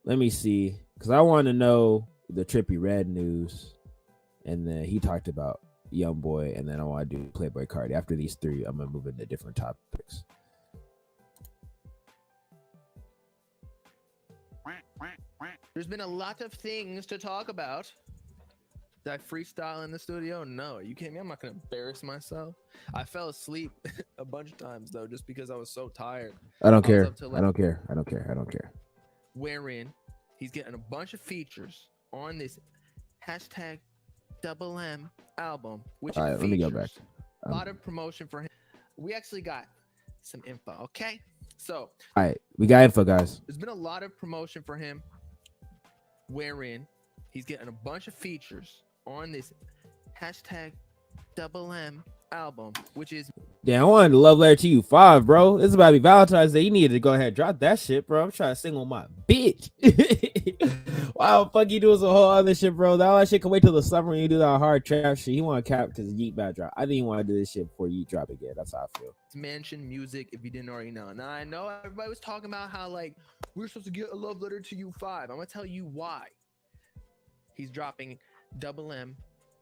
let me see, because I want to know the Trippie Redd news, and then he talked about YoungBoy, and then I want to do Playboy Cardi. After these three, I'm gonna move into different topics. There's been a lot of things to talk about. Did I freestyle in the studio? No. You kidding me? I'm not gonna embarrass myself. I fell asleep a bunch of times though, just because I was so tired. I don't was care. up till, I like, don't care. I don't care. I don't care. Wherein he's getting a bunch of features on this hashtag Double M album, which All right, let me go back. a lot of promotion for him. We actually got some info, okay? So All right, we got info, guys. there's been a lot of promotion for him, wherein he's getting a bunch of features on this hashtag Double M album, which is Damn, I wanted to love letter to you 5, bro. This is about to be Valentine's Day. You needed to go ahead and drop that shit, bro. I'm trying to sing on my bitch. Why the fuck you doing some whole other shit, bro? That all that shit can wait till the summer when you do that hard trap shit. He want to cap because Yeet bad drop. I think he want to do this shit before Yeet drop again. That's how I feel. Mansion Music, if you didn't already know. Now I know everybody was talking about how like we're supposed to get a love letter to you 5. I'm gonna tell you why. He's dropping Double M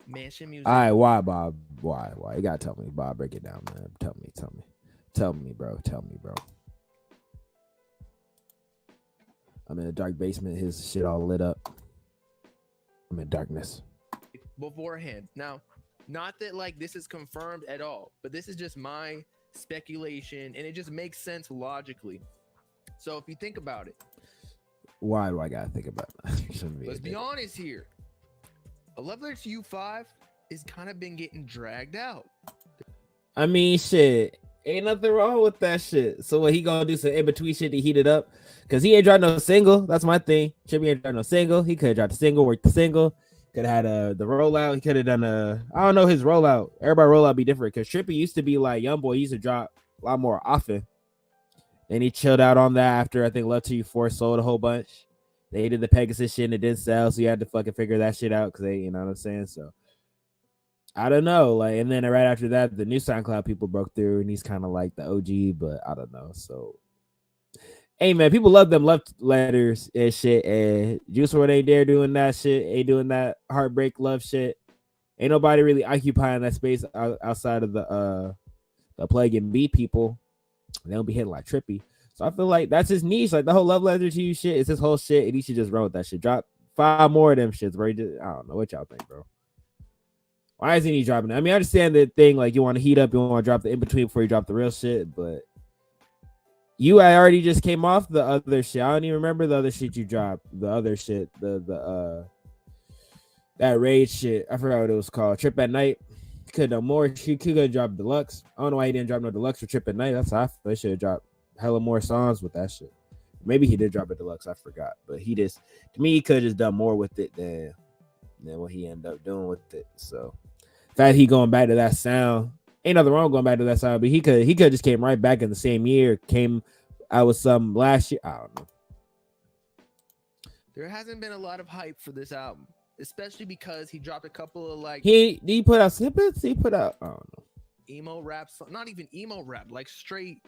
Mansion Music. All right, why, Bob? Why? You gotta tell me, Bob. Break it down, man. Tell me, bro. I'm in a dark basement. His shit all lit up. I'm in darkness. Beforehand. Now, not that like this is confirmed at all, but this is just my speculation, and it just makes sense logically. So if you think about it, Why do I gotta think about that? let's be honest here. A Love Letter to You 5 is kind of been getting dragged out. I mean, shit. Ain't nothing wrong with that shit. So what, he gonna do some in between shit to heat it up? Cause he ain't dropped no single. That's my thing. Trippie ain't dropped no single. He could have dropped the single, worked the single. Could have had the rollout. He could have done I don't know his rollout. Everybody rollout be different. Cause Trippie used to be like YoungBoy. He used to drop a lot more often. And he chilled out on that after I think Love to You 4 sold a whole bunch. They did the Pegasus shit and it didn't sell, so you had to fucking figure that shit out because they, you know what I'm saying? So I don't know. Like, and then right after that, the new SoundCloud people broke through, and he's kind of like the OG, but I don't know. So hey man, people love them love letters and shit. And Juice WRLD ain't there doing that shit, ain't doing that heartbreak love shit. Ain't nobody really occupying that space outside of the Plague and B people. They don't be hitting like Trippie. So I feel like that's his niche. Like the whole love letter to you shit is his whole shit, and he should just run with that shit. Drop 5 more of them shits, bro. I don't know what y'all think, bro. Why isn't he dropping it? I mean, I understand the thing, like you want to heat up, you want to drop the in between before you drop the real shit, but I already just came off the other shit. I don't even remember the other shit you dropped. The other shit, the that rage shit. I forgot what it was called. Trip at Night. Could no more. She could have dropped deluxe. I don't know why he didn't drop no deluxe for Trip at Night. That's how I feel. He should have dropped hella more songs with that shit. Maybe he did drop a deluxe. I forgot, but he just, to me, he could have just done more with it than what he ended up doing with it. So, in fact, he going back to that sound. Ain't nothing wrong going back to that sound, but he could just came right back in the same year. Came out with some last year. I don't know. There hasn't been a lot of hype for this album, especially because he dropped a couple of like Did he put out snippets? He put out, I don't know. emo rap, not even emo rap, like straight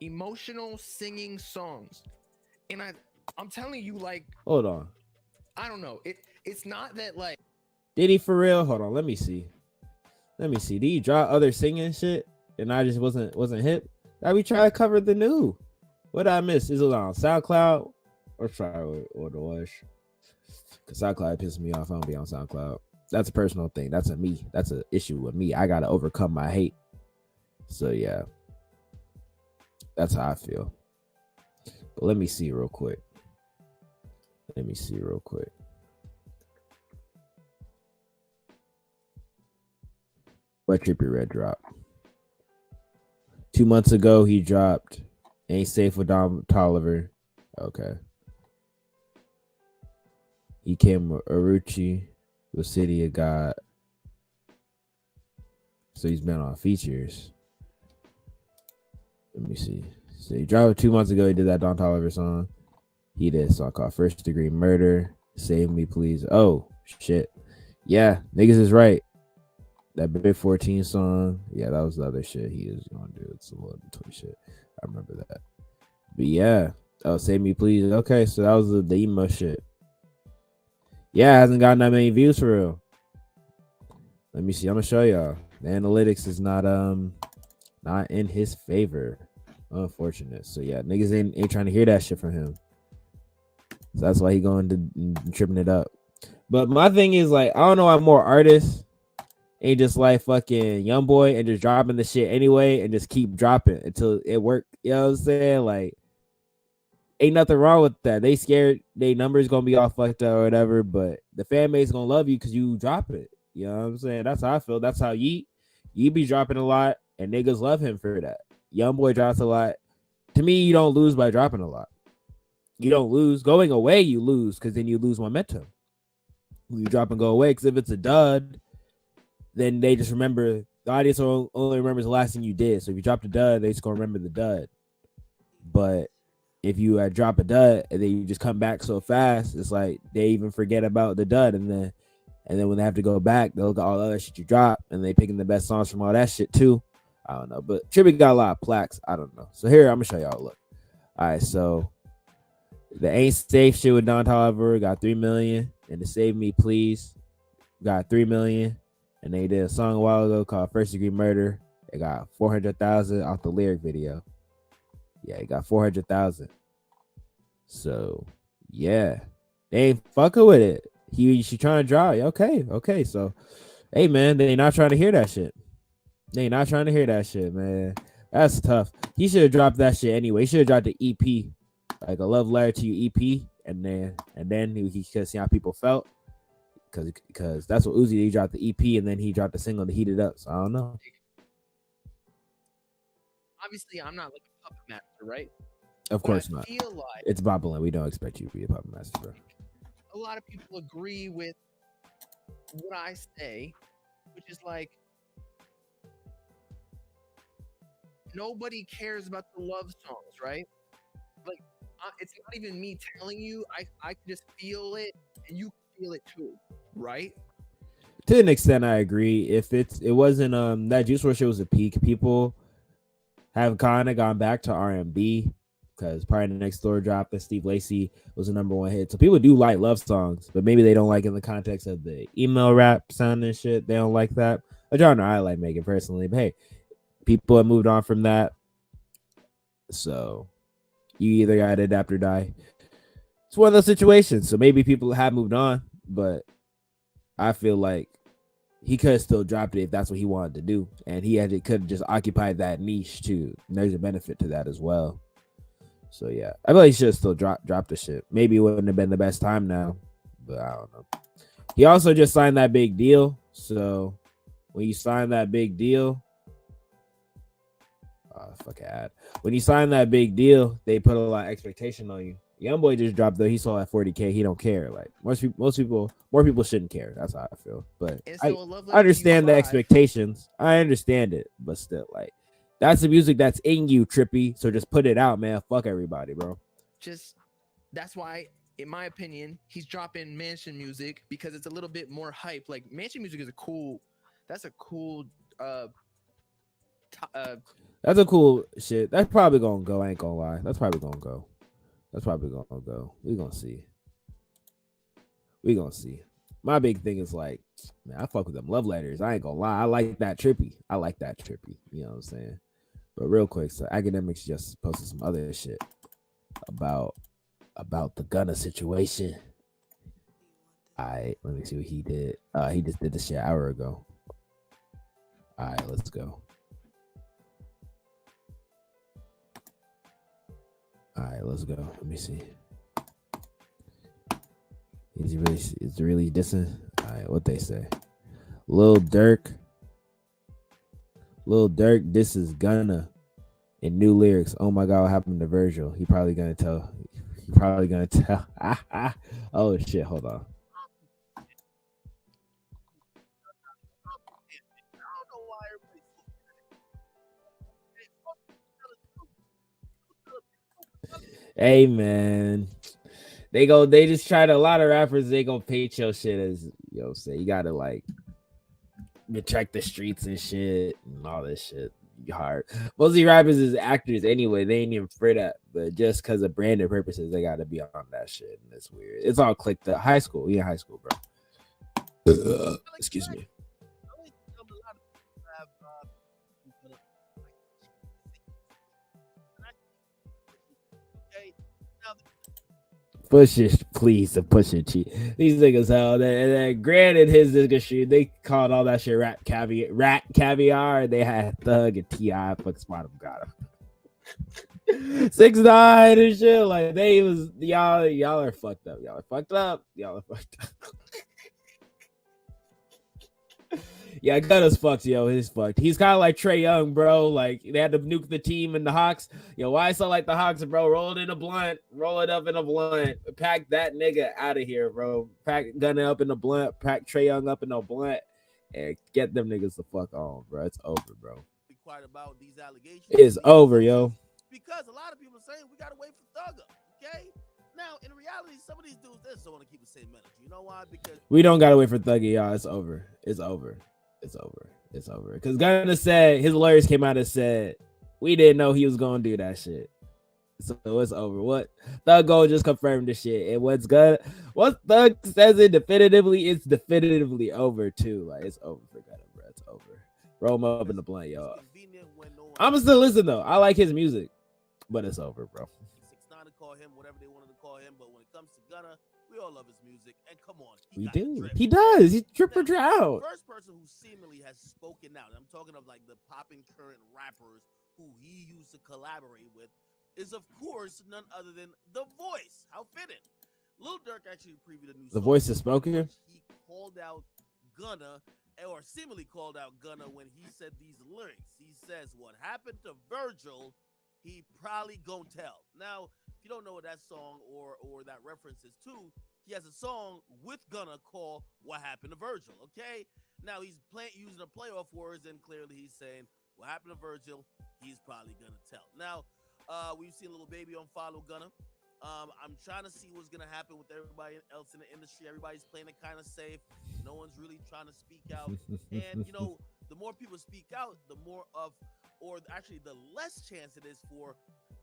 emotional singing songs. And I'm telling you, like, Hold on. I don't know. It's not that like Did he for real? Hold on. Let me see. Did he drop other singing shit? And I just wasn't hip. Now we try to cover the new. What did I miss? Is it on SoundCloud? Or try what it was. Cause SoundCloud pisses me off. I don't be on SoundCloud. That's a personal thing. That's a me. That's an issue with me. I gotta overcome my hate. So yeah, that's how I feel. But let me see real quick. What Trippie Redd dropped? 2 months ago, he dropped Ain't Safe with Don Toliver. Okay. He came with Aruchi, with City of God. So he's been on features. Let me see. So he dropped 2 months ago. He did that Don Toliver song. He did a song called First Degree Murder. Save Me Please. Oh, shit. Yeah, niggas is right. That Big 14 song. Yeah, that was the other shit he was going to do. It's a little bit shit. I remember that. But yeah. Oh, Save Me Please. Okay, so that was the emo shit. Yeah, it hasn't gotten that many views for real. Let me see. I'm gonna show y'all. The analytics is not in his favor. Unfortunate. So yeah, niggas ain't trying to hear that shit from him. So that's why he going to tripping it up. But my thing is like, I don't know why more artists ain't just like fucking YoungBoy and just dropping the shit anyway and just keep dropping until it work. You know what I'm saying? Like, ain't nothing wrong with that. They scared they numbers gonna be all fucked up or whatever, but the fan base gonna love you because you drop it. You know what I'm saying? That's how I feel. That's how Yeet be dropping a lot, and niggas love him for that. YoungBoy drops a lot. To me, you don't lose by dropping a lot. You don't lose. Going away, you lose because then you lose momentum. When you drop and go away, because if it's a dud, then they just remember, the audience only remembers the last thing you did. So if you drop the dud, they just gonna remember the dud. But if you drop a dud and then you just come back so fast, it's like they even forget about the dud, and then when they have to go back, they'll look at all the other shit you drop, and they picking the best songs from all that shit too. I don't know, but Trippie got a lot of plaques. I don't know. So here I'm gonna show y'all. Look, all right. So the Ain't Safe shit with Don Toliver got 3 million, and the Save Me Please got 3 million, and they did a song a while ago called First Degree Murder. It got 400,000 off the lyric video. Yeah, it got 400,000. So yeah, they ain't fucking with it. She trying to draw. Okay. So hey man, they not trying to hear that shit. Man. That's tough. He should have dropped that shit anyway. He should have dropped the EP, like a love letter to you EP, and then he could see how people felt. Because that's what Uzi did. He dropped the EP and then he dropped the single to heat it up. So I don't know. Obviously, I'm not like a puppet master, right? Of course not. I feel like it's Bob Dylan. We don't expect you to be a puppet master, bro. A lot of people agree with what I say, which is like, nobody cares about the love songs, right? Like, it's not even me telling you. I can just feel it, and you feel it too, right? To an extent, I agree. If it wasn't that Juice WRLD shit was a peak, people have kind of gone back to R&B because Party Next Door dropped and Steve Lacy was a #1 hit. So people do like love songs, but maybe they don't like in the context of the email rap sound and shit. They don't like that. A genre I like making personally, but hey, people have moved on from that. So you either gotta adapt or die. It's one of those situations. So maybe people have moved on, but I feel like he could have still dropped it if that's what he wanted to do, and could have just occupied that niche too. And there's a benefit to that as well. So yeah, I feel like he should have still dropped the shit. Maybe it wouldn't have been the best time now, but I don't know. He also just signed that big deal. So when you sign that big deal, when you sign that big deal, they put a lot of expectation on you. YoungBoy just dropped though. He saw at 40K. He don't care. Like more people shouldn't care. That's how I feel. But I understand the expectations. I understand it, but still, like, that's the music that's in you, Trippie. So just put it out, man. Fuck everybody, bro. That's why, in my opinion, he's dropping Mansion music because it's a little bit more hype. Like, Mansion music is that's a cool shit. That's probably gonna go. I ain't gonna lie. That's probably gonna go. We gonna see. My big thing is like, man, I fuck with them love letters. I ain't gonna lie. I like that Trippie. You know what I'm saying? But real quick, so Academics just posted some other shit about about the Gunna situation. All right, let me see what he did. He just did this shit an hour ago. All right, let's go. All right, let's go. Let me see. Is he really dissing? All right, what they say? Lil Durk. This is Gunna in new lyrics. Oh my God, what happened to Virgil? He probably gonna tell. Oh shit, hold on. Hey man, they just try to, a lot of rappers, they go paint your shit as, say you gotta like check the streets and shit and all this shit. Hard. Most of these rappers is actors anyway. They ain't even for that, but just because of branded purposes, they gotta be on that shit. And it's weird. It's all clicked up. High school, high school, bro. Excuse me. Push it, please, to push it, cheat. These niggas, hell, that granted his nigga shit, they called all that shit rat caviar. They had Thug and T.I. fuck spot him, got him. 6ix9ine and shit, like they was y'all are fucked up. Y'all are fucked up. Yeah, Gunna's fucked, He's fucked. He's kind of like Trae Young, bro. Like they had to nuke the team in the Hawks. Why I sound like the Hawks, bro? Roll it up in a blunt. Pack that nigga out of here, bro. Pack Gunna up in a blunt. Pack Trae Young up in a blunt, and get them niggas the fuck on, bro. It's over, bro. Be quiet about these allegations. It's over, yo. Because a lot of people are saying we gotta wait for Thugger. Okay. Now, in reality, some of these dudes they just don't want to keep the same energy. You know why? Because we don't gotta wait for Thugger, y'all. It's over. Because Gunna said, his lawyers came out and said, we didn't know he was gonna do that shit. So it's over. What Thug just confirmed the shit. And what Thug says it definitively, it's definitively over too. Like it's over for Gunna, bro. It's over. Roll him up in the blunt, y'all. I'm still listen though. I like his music, but it's over, bro. 6ix9ine to call him whatever they wanted to call him, but when it comes to Gunna, we all love his music. And come on, we do. He does. He's drip or drought. The first person who seemingly has spoken out, I'm talking of like the popping current rappers who he used to collaborate with, is of course none other than The Voice. How fitting. Lil Durk actually previewed a new The song. Voice is spoken. He called out Gunna, or seemingly called out Gunna when he said these lyrics. He says, "What happened to Virgil, he probably gon' tell." Now, if you don't know what that song or that reference is to, he has a song with Gunna called "What Happened to Virgil." Okay, now he's using the playoff words, and clearly he's saying, "What happened to Virgil, he's probably gonna tell." Now, we've seen Lil Baby unfollow Gunna. I'm trying to see what's gonna happen with everybody else in the industry. Everybody's playing it kind of safe. No one's really trying to speak out, and the more people speak out, the more of, or actually the less chance it is for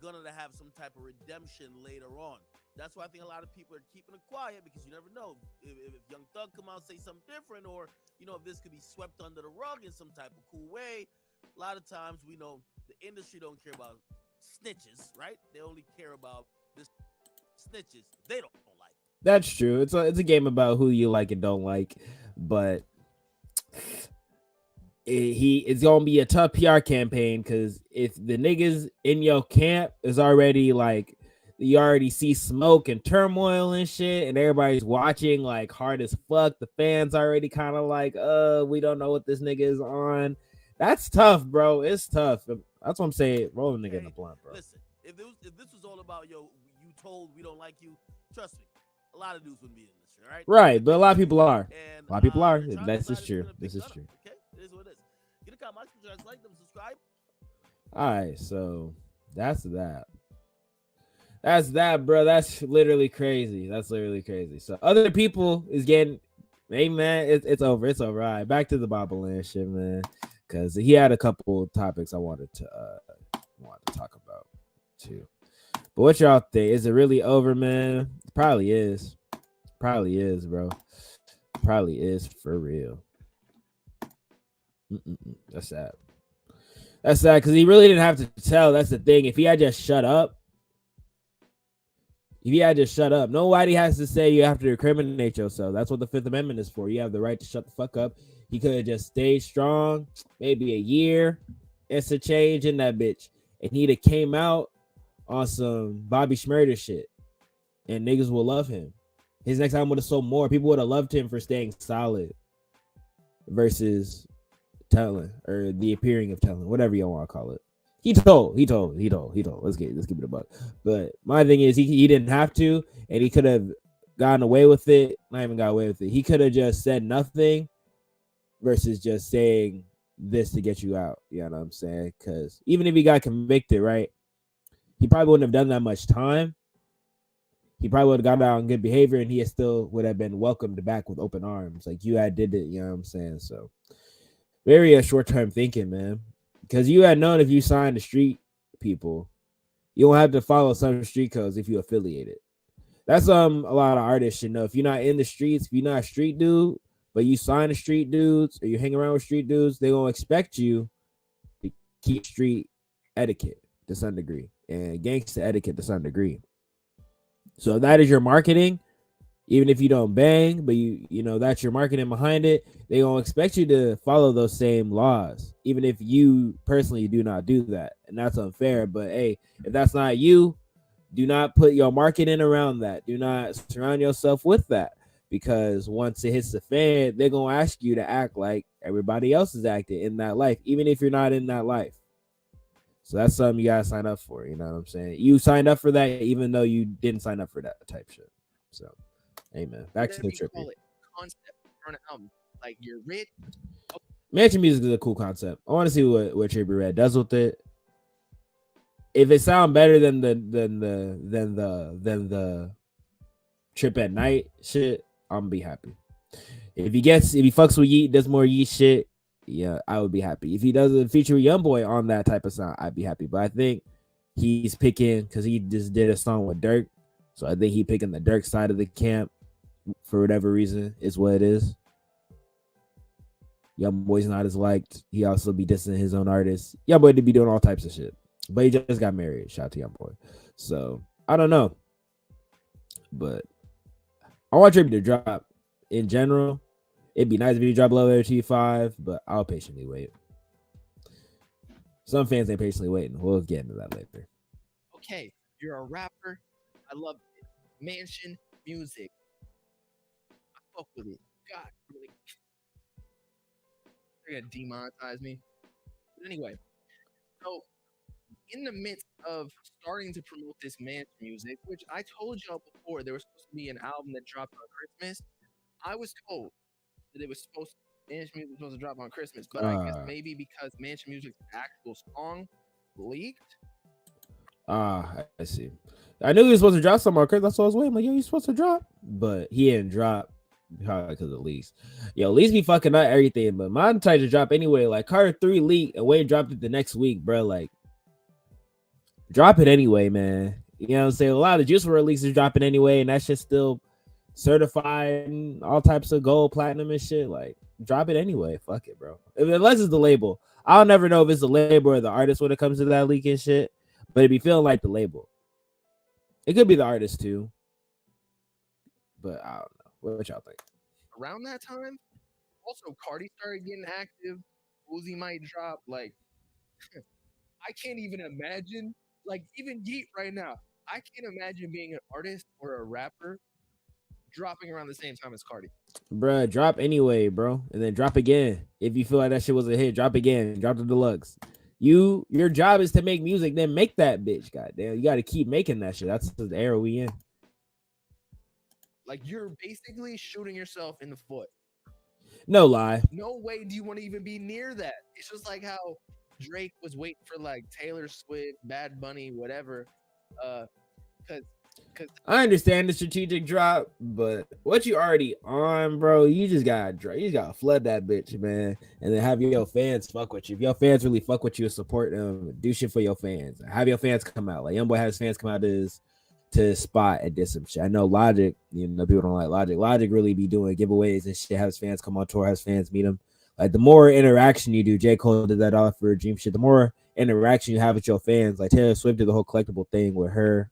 Gunna to have some type of redemption later on. That's why I think a lot of people are keeping it quiet, because you never know if Young Thug come out and say something different, or if this could be swept under the rug in some type of cool way. A lot of times we know the industry don't care about snitches, right? They only care about this snitches they don't like. That's true. It's a game about who you like and don't like, but it's gonna be a tough PR campaign, because if the niggas in your camp is already like, you already see smoke and turmoil and shit, and everybody's watching like hard as fuck. The fans already kind of like, we don't know what this nigga is on. That's tough, bro. It's tough. That's what I'm saying. Roll a nigga in the blunt, bro. Listen, if this was all about you told we don't like you, trust me, a lot of dudes wouldn't be in this, right? Right, but a lot of people are. And, a lot of people are. This is true. This is true. Okay, it is what it is. Get a comment, like them, subscribe. All right, so that's that. That's that, bro. That's literally crazy. So other people is getting, hey man, it's over. It's over. All right, back to the Bobble Land shit, man. Because he had a couple topics I wanted to talk about too. But what y'all think? Is it really over, man? It probably is. Probably is, bro. Probably is for real. That's sad. That's sad, because he really didn't have to tell. That's the thing. If he had just shut up, If you had to shut up, nobody has to say you have to incriminate yourself. That's what the Fifth Amendment is for. You have the right to shut the fuck up. He could have just stayed strong, maybe a year. It's a change in that bitch, and he'd have came out on some Bobby Shmurda shit, and niggas will love him. His next album would have sold more. People would have loved him for staying solid versus telling, or the appearing of telling, whatever you want to call it. He told. Let's keep it a buck. But my thing is, he didn't have to, and he could have gotten away with it. Not even got away with it. He could have just said nothing versus just saying this to get you out. You know what I'm saying? Because even if he got convicted, right, he probably wouldn't have done that much time. He probably would have got out on good behavior, and he still would have been welcomed back with open arms. Like, you had did it. You know what I'm saying? So very short-term thinking, man. Because you had known if you signed the street people, you don't have to follow some street codes if you affiliate it. That's a lot of artists should know. If you're not in the streets, if you're not a street dude, but you sign the street dudes or you hang around with street dudes, they're gonna expect you to keep street etiquette to some degree and gangster etiquette to some degree. So if that is your marketing, even if you don't bang, but you know that's your marketing behind it, they gonna expect you to follow those same laws, even if you personally do not do that, and that's unfair. But hey, if that's not you, do not put your marketing around that. Do not surround yourself with that, because once it hits the fan, they're gonna ask you to act like everybody else is acting in that life, even if you're not in that life. So that's something you gotta sign up for. You know what I'm saying? You signed up for that, even though you didn't sign up for that type shit. So. Amen. Back to the trippy. Concept for an album. Like, you're rich. Mansion music is a cool concept. I want to see what Trippie Redd does with it. If it sounds better than the Trip at Night shit, I'm gonna be happy. If he fucks with Yeat, does more Yeat shit, yeah, I would be happy. If he doesn't feature YoungBoy on that type of sound, I'd be happy. But I think he's picking, because he just did a song with Dirk, so I think he picking the Dirk side of the camp. For whatever reason, is what it is. YoungBoy's not as liked. He also be dissing his own artists. YoungBoy did be doing all types of shit, but he just got married. Shout out to YoungBoy. So I don't know, but I want Trippie to drop. In general, it'd be nice if he drop Love T5, but I'll patiently wait. Some fans ain't patiently waiting. We'll get into that later. Okay, you're a rapper. I love it. Mansion music. Fuck with it. God, really. They're gonna demonetize me. But anyway, so in the midst of starting to promote this Mansion music, which I told y'all before, there was supposed to be an album that dropped on Christmas. I was told that Mansion music was supposed to drop on Christmas, but I guess maybe because Mansion music's actual song leaked. I see. I knew he was supposed to drop something on Christmas. That's what I was waiting. Like, yo, he's supposed to drop, but he didn't drop. Probably because of leaks. Yo, leaks be fucking up everything, but mine tried to drop anyway. Like, Carter 3 leaked and Wade dropped it the next week, bro. Like, drop it anyway, man. You know what I'm saying? A lot of Juice WRLD leaks is dropping anyway, and that shit's still certified and all types of gold, platinum, and shit. Like, drop it anyway. Fuck it, bro. Unless it's the label. I'll never know if it's the label or the artist when it comes to that leak and shit, but it be feeling like the label. It could be the artist too, but I don't know. What y'all think? Around that time, also Cardi started getting active. Uzi might drop. Like, I can't even imagine. Like, even Yeat right now, I can't imagine being an artist or a rapper dropping around the same time as Cardi. Bruh, drop anyway, bro, and then drop again. If you feel like that shit was a hit, drop again. Drop the deluxe. Your job is to make music, then make that bitch. Goddamn, you got to keep making that shit. That's the era we in. Like, you're basically shooting yourself in the foot. No lie. No way do you want to even be near that. It's just like how Drake was waiting for like Taylor Swift, Bad Bunny, whatever. Cause I understand the strategic drop, but what you already on, bro, you just gotta flood that bitch, man, and then have your fans fuck with you. If your fans really fuck with you and support them, do shit for your fans. Have your fans come out. Like, YoungBoy has fans come out to his spot and did some shit. I know Logic, you know, people don't like Logic. Logic really be doing giveaways and shit, has fans come on tour, has fans meet him. Like, the more interaction you do, J. Cole did that all for Dream shit, the more interaction you have with your fans. Like, Taylor Swift did the whole collectible thing with her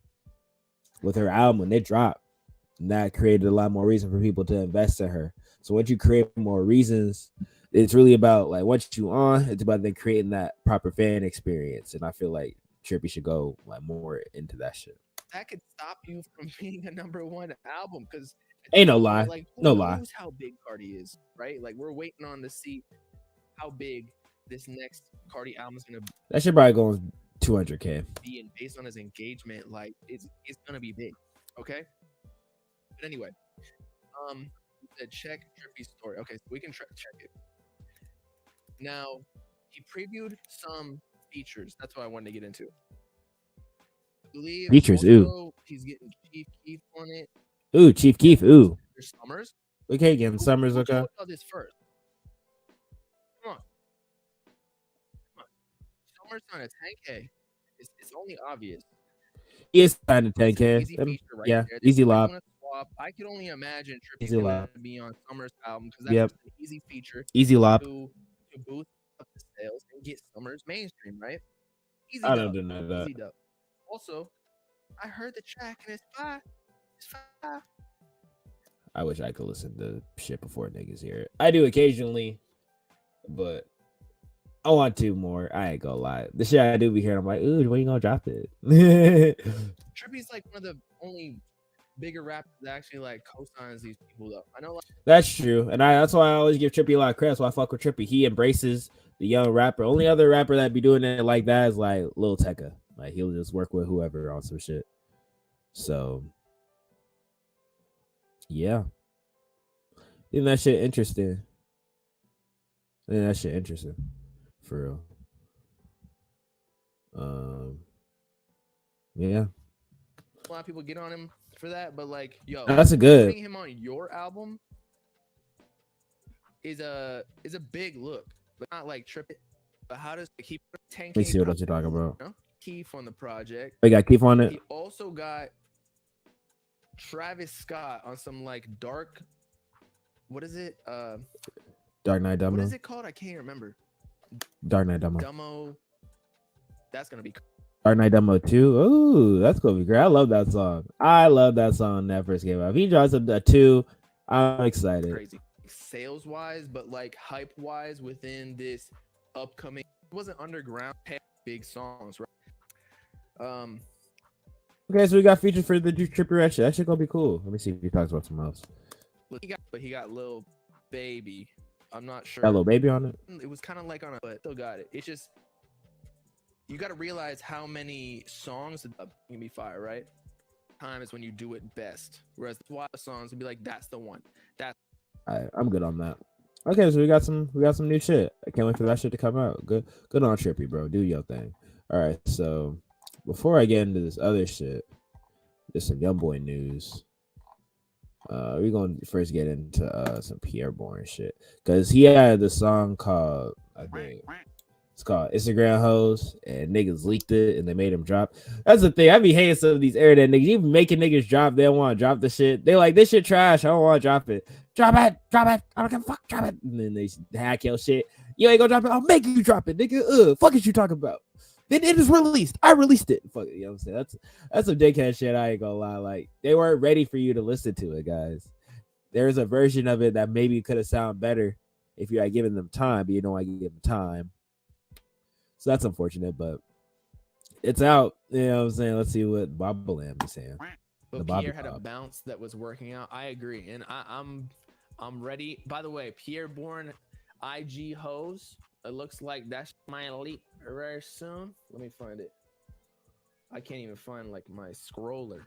with her album when it dropped. And that created a lot more reason for people to invest in her. So once you create more reasons, it's really about like once you on, it's about then creating that proper fan experience. And I feel like Trippie should go like more into that shit. That could stop you from being a #1 album because Ain't no lie. like who No knows lie. how big Cardi is, right? Like we're waiting on to see how big this next Cardi album is gonna That should probably go on 200K. be, and based on his engagement, like it's gonna be big. Okay. But anyway, you said check Trippie's story. Okay, so we can check it. Now he previewed some features. That's what I wanted to get into. I believe Features, also ooh. He's getting Chief Keef on it. Ooh, Chief Keef, ooh. There's Summers. Okay, again, Summers, Who okay. told y'all this first? Come on. Summers on a 10K. It's only obvious. He is signed to It's an 10K. easy feature right Yeah, there. easy They lob. wanna swap. I could only imagine Trippie's Easy gonna lob. be on Summers' album because that's Yep. just an easy feature Easy lob. to boost up the sales and get Summers mainstream, right? Easy I dub. don't deny that. Easy dub. Also, I heard the track and it's fire. It's fire. I wish I could listen to shit before niggas hear it. I do occasionally, but I want to more. I ain't gonna lie. The shit I do be hearing, I'm like, ooh, when you gonna drop it? Trippie's like one of the only bigger rappers that actually like co-signs these people though. I know like That's true, and that's why I always give Trippie a lot of credit. So I fuck with Trippie. He embraces the young rapper. Only other rapper that be doing it like that is like Lil Tecca. Like he'll just work with whoever on some shit. So yeah, I think that shit interesting. For real. Yeah, a lot of people get on him for that, but like, yo, that's a good. putting him on your album is a big look, but not like Trip it. But how does he put 10K? Let me see what you're talking about. Keef on the project. We got Keef on it. He also got Travis Scott on some like dark. What is it? Dark Knight Dumbo. What is it called? I can't remember. Dark Knight Dumbo. Dumbo. That's gonna be Dark Knight Dumbo 2. Ooh, that's gonna be great. I love that song. When that first came out. If he drops a 2, I'm excited. crazy. Sales wise, but like hype wise within this upcoming. It wasn't underground big songs, right? Okay, so we got features for the Trippie Red shit. That shit gonna be cool. Let me see if he talks about something else. He got Lil Baby. I'm not sure. Got Lil Baby on it. It was kind of like on a, but still got it. It's just you got to realize how many songs can be fire, right? Time is when you do it best. Whereas a lot of songs would be like, that's the one. That's I'm good on that. Okay, so we got some new shit. I can't wait for that shit to come out. Good on Trippie, bro. Do your thing. All right, so before I get into this other shit, there's some YoungBoy news. We're gonna first get into some Pierre Bourne shit because he had the song called, I think it's called Instagram Hoes, and niggas leaked it and they made him drop. That's the thing. I be hating some of these internet niggas. Even making niggas drop, they don't want to drop the shit. They like, this shit trash. I don't want to drop it. Drop it. I don't give a fuck. Drop it. And then they hack your shit. You ain't gonna drop it. I'll make you drop it, nigga. Fuck is you talking about? Then it is released. I released it. Fuck it. You know what I'm saying? That's some dickhead shit. I ain't gonna lie. Like, they weren't ready for you to listen to it, guys. There's a version of it that maybe could have sounded better if you had given them time, but you don't want to give them time. So that's unfortunate, but it's out. You know what I'm saying? Let's see what Bob Lamb is saying. But Pierre had a bounce that was working out. I agree, and I'm ready. By the way, Pierre Bourne, IG Hoes. It looks like that's my elite very soon. Let me find it. I can't even find like my scroller.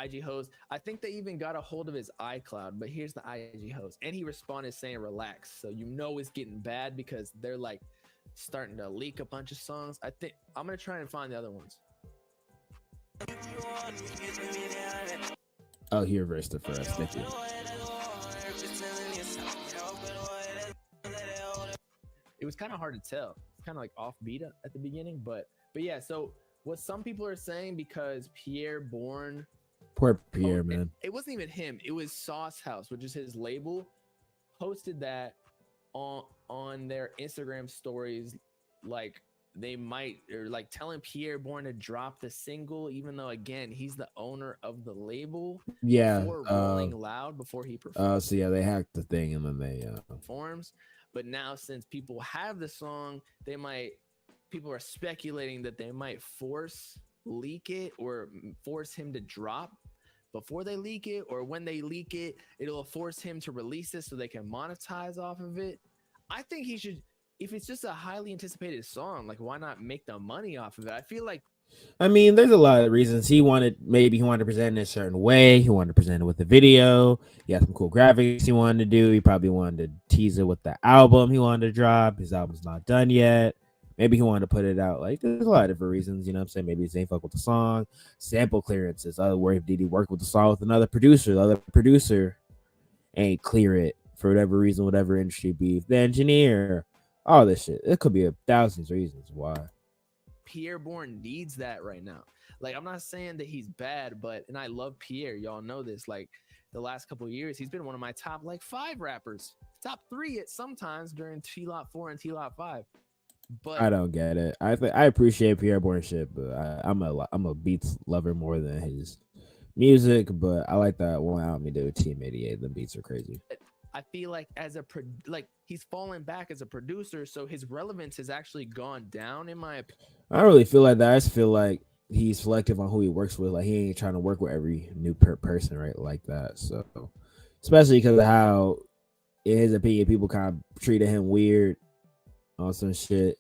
IG Hoes. I think they even got a hold of his iCloud, but here's the IG Hoes, and he responded saying relax. So you know it's getting bad because they're like starting to leak a bunch of songs. I think I'm gonna try and find the other ones. Oh, he reversed it for us. Thank you. It was kind of hard to tell. It's kind of like offbeat at the beginning, but yeah. So what some people are saying, because Pierre Bourne, Poor Pierre, man. it wasn't even him. It was Sauce House, which is his label, posted that on their Instagram stories like they might, or like telling Pierre Bourne to drop the single, even though again he's the owner of the label. Yeah. Before Rolling Loud, before he performs. So yeah, they hacked the thing and then they Performs, but now since people have the song, people are speculating that they might leak it or force him to drop before they leak it, or when they leak it, it'll force him to release it so they can monetize off of it. I think he should, if it's just a highly anticipated song, like why not make the money off of it? I feel like, I mean, there's a lot of reasons. Maybe he wanted to present it in a certain way. He wanted to present it with a video. He had some cool graphics he wanted to do. He probably wanted to tease it with the album he wanted to drop. His album's not done yet. Maybe he wanted to put it out. Like, there's a lot of different reasons, you know what I'm saying? Maybe he ain't fuck with the song. Sample clearances. Did he work with the song with another producer? The other producer ain't clear it for whatever reason, whatever industry beef. The engineer, all this shit. It could be 1,000 reasons why. Pierre Bourne needs that right now. Like, I'm not saying that he's bad, and I love Pierre. Y'all know this. Like, the last couple of years, he's been one of my top, 5 rappers. Top 3 at sometimes during T-Lot 4 and T-Lot 5. But I don't get it. I appreciate Pierre Bourne shit, but I'm a Beats lover more than his music. But I like that one album he did with Team 88. The beats are crazy. I feel like he's fallen back as a producer, so his relevance has actually gone down, in my opinion. I don't really feel like that. I just feel like he's selective on who he works with. Like, he ain't trying to work with every new person, right? Like that. So, especially because of how, in his opinion, people kind of treated him weird on some shit.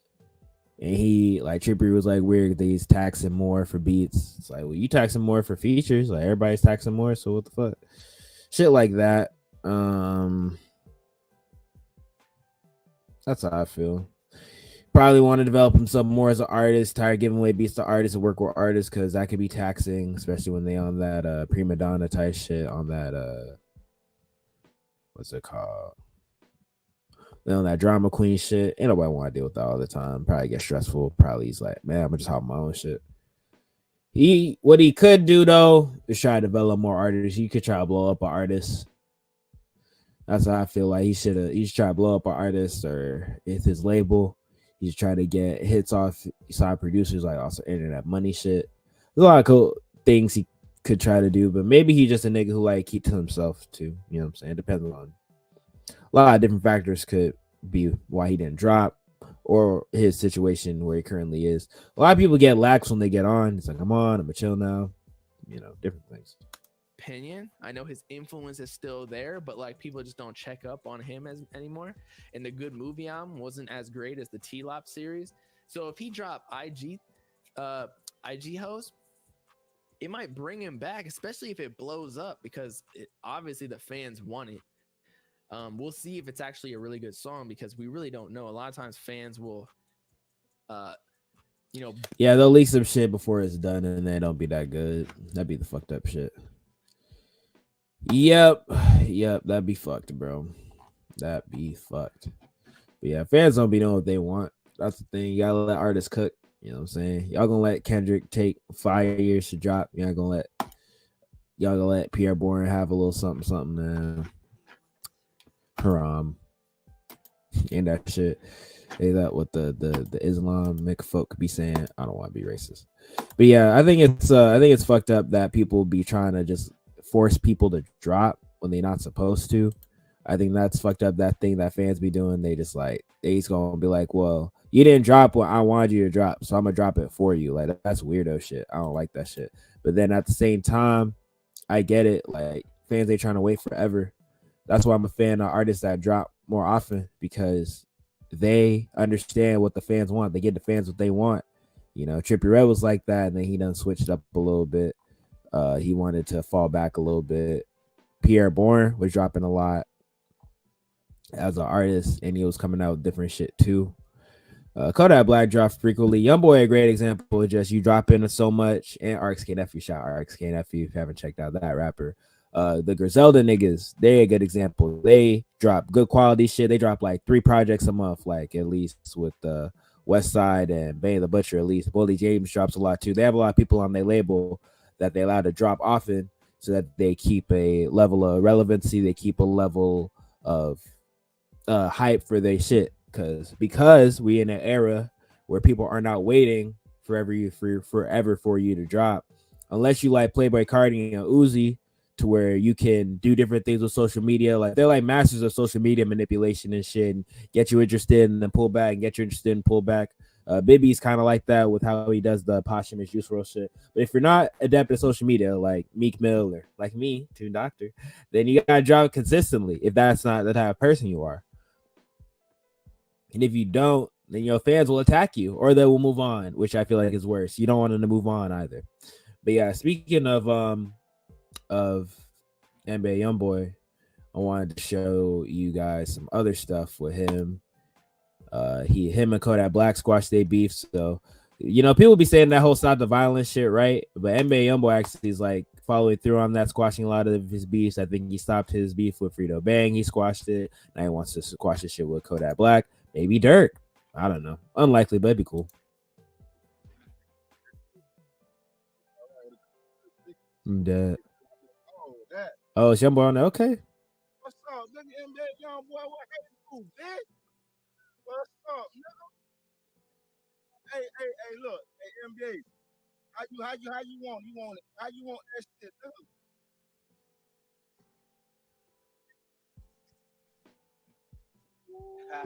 And he, like, Trippie was like weird that he's taxing more for beats. It's like, well, you taxing more for features. Like, everybody's taxing more. So what the fuck? Shit like that. That's how I feel. Probably want to develop himself more as an artist. Tired of giving away beats to artists and work with artists, because that could be taxing, especially when they on that prima donna type shit, on that what's it called? They on that drama queen shit. Ain't nobody want to deal with that all the time. Probably get stressful. Probably he's like, man, I'm gonna just have my own shit. What he could do though is try to develop more artists. He could try to blow up an artist. That's how I feel like he should try to blow up an artist, or if his label, he's trying to get hits off side producers, like also internet money shit. There's a lot of cool things he could try to do, but maybe he just a nigga who like keep to himself too. You know what I'm saying? It depends on a lot of different factors could be why he didn't drop, or his situation where he currently is. A lot of people get lax when they get on. It's like, I'm on, I'm a chill now. You know, different things. Opinion. I know his influence is still there, but like people just don't check up on him anymore. And the Good Movie album wasn't as great as the T-Lop series. So if he dropped IG Host, it might bring him back, especially if it blows up, because obviously the fans want it. We'll see if it's actually a really good song, because we really don't know. A lot of times fans will yeah, they'll leak some shit before it's done and they don't be that good. That'd be the fucked up shit. Yep, that'd be fucked, bro. That'd be fucked. But yeah, fans don't be knowing what they want. That's the thing. You gotta let artists cook. You know what I'm saying? Y'all gonna let Kendrick take 5 years to drop. Y'all gonna let Pierre Bourne have a little something, man. Haram. And that shit. Hey, that what the Islamic folk be saying. I don't want to be racist. But yeah, I think it's fucked up that people be trying to just force people to drop when they're not supposed to. I think that's fucked up. That thing that fans be doing, they just gonna be like, well, you didn't drop what I wanted you to drop, so I'm gonna drop it for you. Like, that's weirdo shit. I don't like that shit. But then at the same time, I get it. Like, fans ain't trying to wait forever. That's why I'm a fan of artists that drop more often, because they understand what the fans want. They get the fans what they want. You know, Trippie Redd was like that, and then he done switched up a little bit. He wanted to fall back a little bit. Pierre Bourne was dropping a lot as an artist, and he was coming out with different shit too. Kodak Black dropped frequently. YoungBoy, a great example of just you drop in so much. And RXK Nephew, shout out RXK Nephew if you haven't checked out that rapper. The Griselda niggas, they a good example. They drop good quality shit. They drop like 3 projects a month, like at least with the West Side and Benny the Butcher. At least Bully James drops a lot too. They have a lot of people on their label that they allow to drop often, so that they keep a level of relevancy. They keep a level of hype for their shit. Because we in an era where people are not waiting forever for you to drop, unless you like Playboy Cardi and Uzi, to where you can do different things with social media. Like they're like masters of social media manipulation and shit, and get you interested and then pull back, and get you interested and pull back. Bibby's kind of like that with how he does the posthumous Juice WRLD shit. But if you're not adept at social media, like Meek Mill or like me, Toon Doctor, then you gotta drop consistently if that's not the type of person you are. And if you don't, then your fans will attack you or they will move on, which I feel like is worse. You don't want them to move on either. But yeah, speaking of NBA YoungBoy, I wanted to show you guys some other stuff with him. Him and Kodak Black squashed their beef. So, you know, people be saying that whole stop the violence shit, right? But NBA YoungBoy actually is like following through on that, squashing a lot of his beefs. I think he stopped his beef with Frito Bang. He squashed it. Now he wants to squash this shit with Kodak Black. Maybe Dirk. I don't know. Unlikely, but it'd be cool. I'm dead. Oh, that. Oh, it's YoungBoy on there. Okay. What's up, nigga? NBA YoungBoy, what you do, bitch? What's up, nigga? Hey, look, hey, NBA. How you want it? How you want that shit, nigga?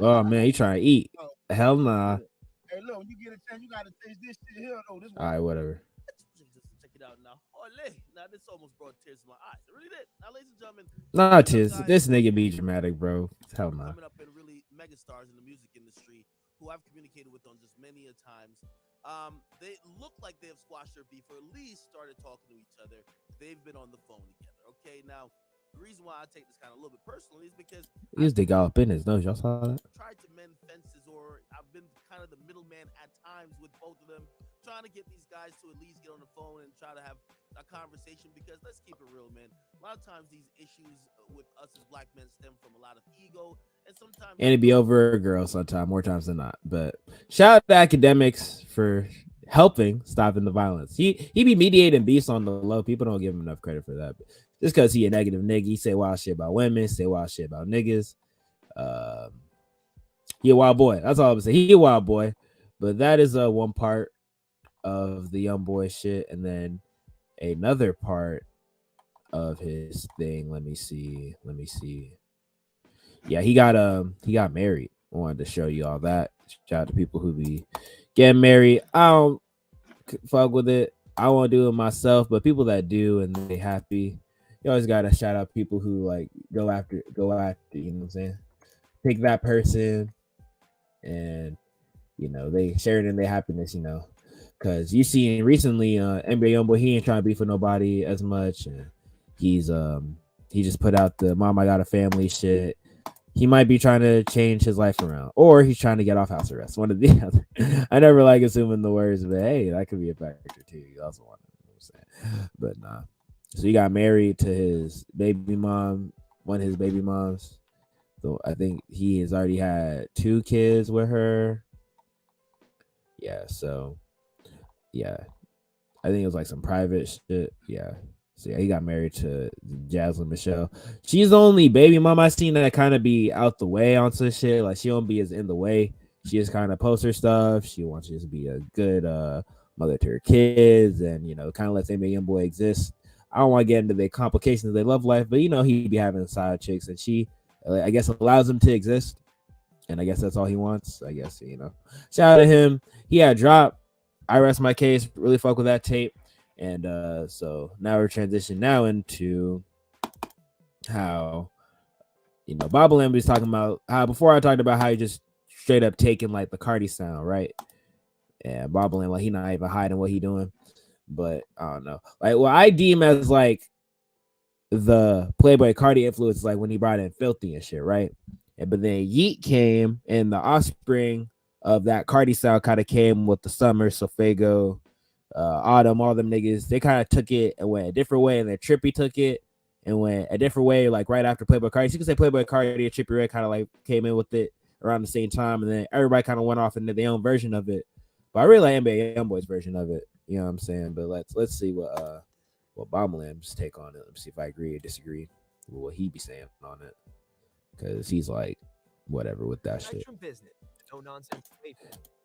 Oh man, he trying to eat. Hell nah. Hey, look, when you get a chance, you gotta taste this shit here, though. This All right, whatever. Check it out now. Holy. Now this almost brought tears to my eyes. It really did. Now, ladies and gentlemen, Nah, tis. This nigga be dramatic, bro. Hell nah. coming up and really megastars in the music industry who I've communicated with on just many a times. They look like they have squashed their beef, or at least started talking to each other. They've been on the phone together. Okay, now the reason why I take this kind of a little bit personally is because He just dig all up in his nose. Y'all saw that? tried to mend fences, or I've been kind of the middleman at times with both of them, trying to get these guys to at least get on the phone and try to have a conversation, because let's keep it real, man. A lot of times these issues with us as black men stem from a lot of ego, and sometimes And it'd be over a girl sometime, more times than not. But shout out to academics for helping stopping the violence. He be mediating beefs on the low. People don't give him enough credit for that. But just because he a negative nigga, he say wild shit about women, say wild shit about niggas. He a wild boy. That's all I'm saying. He a wild boy. But that is one part of the YoungBoy shit, and then another part of his thing. Let me see. Yeah, he got married. I wanted to show you all that. Shout out to people who be getting married. I don't fuck with it. I won't do it myself, but people that do and they happy, you always gotta shout out people who like go after, you know what I'm saying? Pick that person and you know they sharing in their happiness, you know. Cause you see recently NBA YoungBoy, he ain't trying to beef with nobody as much. And he just put out the Mom I Got a Family shit. He might be trying to change his life around, or he's trying to get off house arrest. One of the other. I never like assuming the words, but hey, that could be a factor too. You also want to, you know what I'm saying? But nah. So he got married to his baby mom, one of his baby moms. So I think he has already had 2 kids with her. Yeah, so yeah. I think it was like some private shit. Yeah. So yeah, he got married to Jasmine Michelle. She's the only baby mom I seen that kind of be out the way on some shit. Like she don't be as in the way. She just kind of posts her stuff. She wants to just be a good mother to her kids, and you know, kind of lets NBA YoungBoy exist. I don't want to get into the complications of their love life, but you know, he be having side chicks, and she, I guess, allows him to exist. And I guess that's all he wants. I guess, you know. Shout out to him. He had dropped I Rest My Case. Really fuck with that tape. And so now we're transitioning now into how, you know, Bobbleland was talking about how before I talked about how he just straight up taking like the Cardi sound, right? And Bobbleland, like he not even hiding what he doing. But I don't know. Like what I deem as like the Playboy Cardi influence, like when he brought in Filthy and shit, right? And but then Yeet came, and the offspring of that Cardi sound kind of came with the Summer, Sofago, Autumn, all them niggas. They kind of took it and went a different way, and then Trippy took it and went a different way, like right after Playboy Cardi. So you can say Playboy Cardi and Trippie Redd kind of like came in with it around the same time, and then everybody kind of went off into their own version of it. But I really like NBA YoungBoy's version of it. You know what I'm saying? But let's see what Bombland's take on it. Let's see if I agree or disagree with what he be saying on it. Because he's like, whatever with that shit. Business. No nonsense.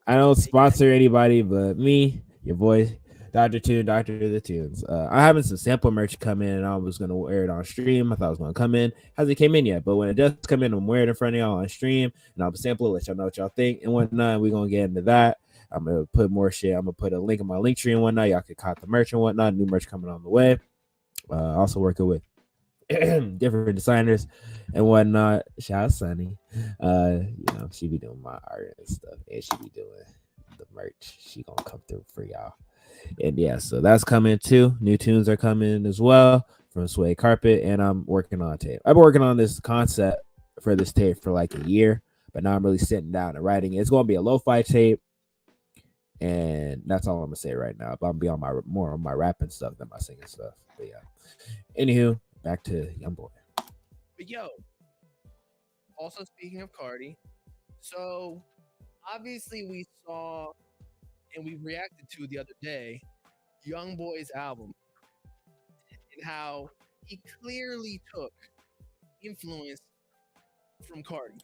I don't sponsor anybody but me, your boy, Dr. Tune, Dr. The Tunes. I'm having some sample merch come in, and I was gonna wear it on stream. I thought it was gonna come in. Hasn't came in yet, but when it does come in, I'm wearing it in front of y'all on stream, and I'll sample it, let y'all know what y'all think and whatnot. We're gonna get into that. I'm gonna put more shit. I'm gonna put a link in my link tree and whatnot. Y'all can cop the merch and whatnot. New merch coming on the way. Also working with different designers and whatnot. Shout out Sunny. She be doing my art and stuff, and she be doing the merch. She gonna come through for y'all. And yeah, so that's coming too. New tunes are coming as well from Sway Carpet, and I'm working on tape. I've been working on this concept for this tape for like a year, but now I'm really sitting down and writing it. It's gonna be a lo-fi tape, and that's all I'm gonna say right now. But I'm gonna be more on my rapping stuff than my singing stuff. But yeah. Anywho, back to YoungBoy. But yo, also speaking of Cardi, so obviously we saw and we reacted to the other day YoungBoy's album and how he clearly took influence from Cardi.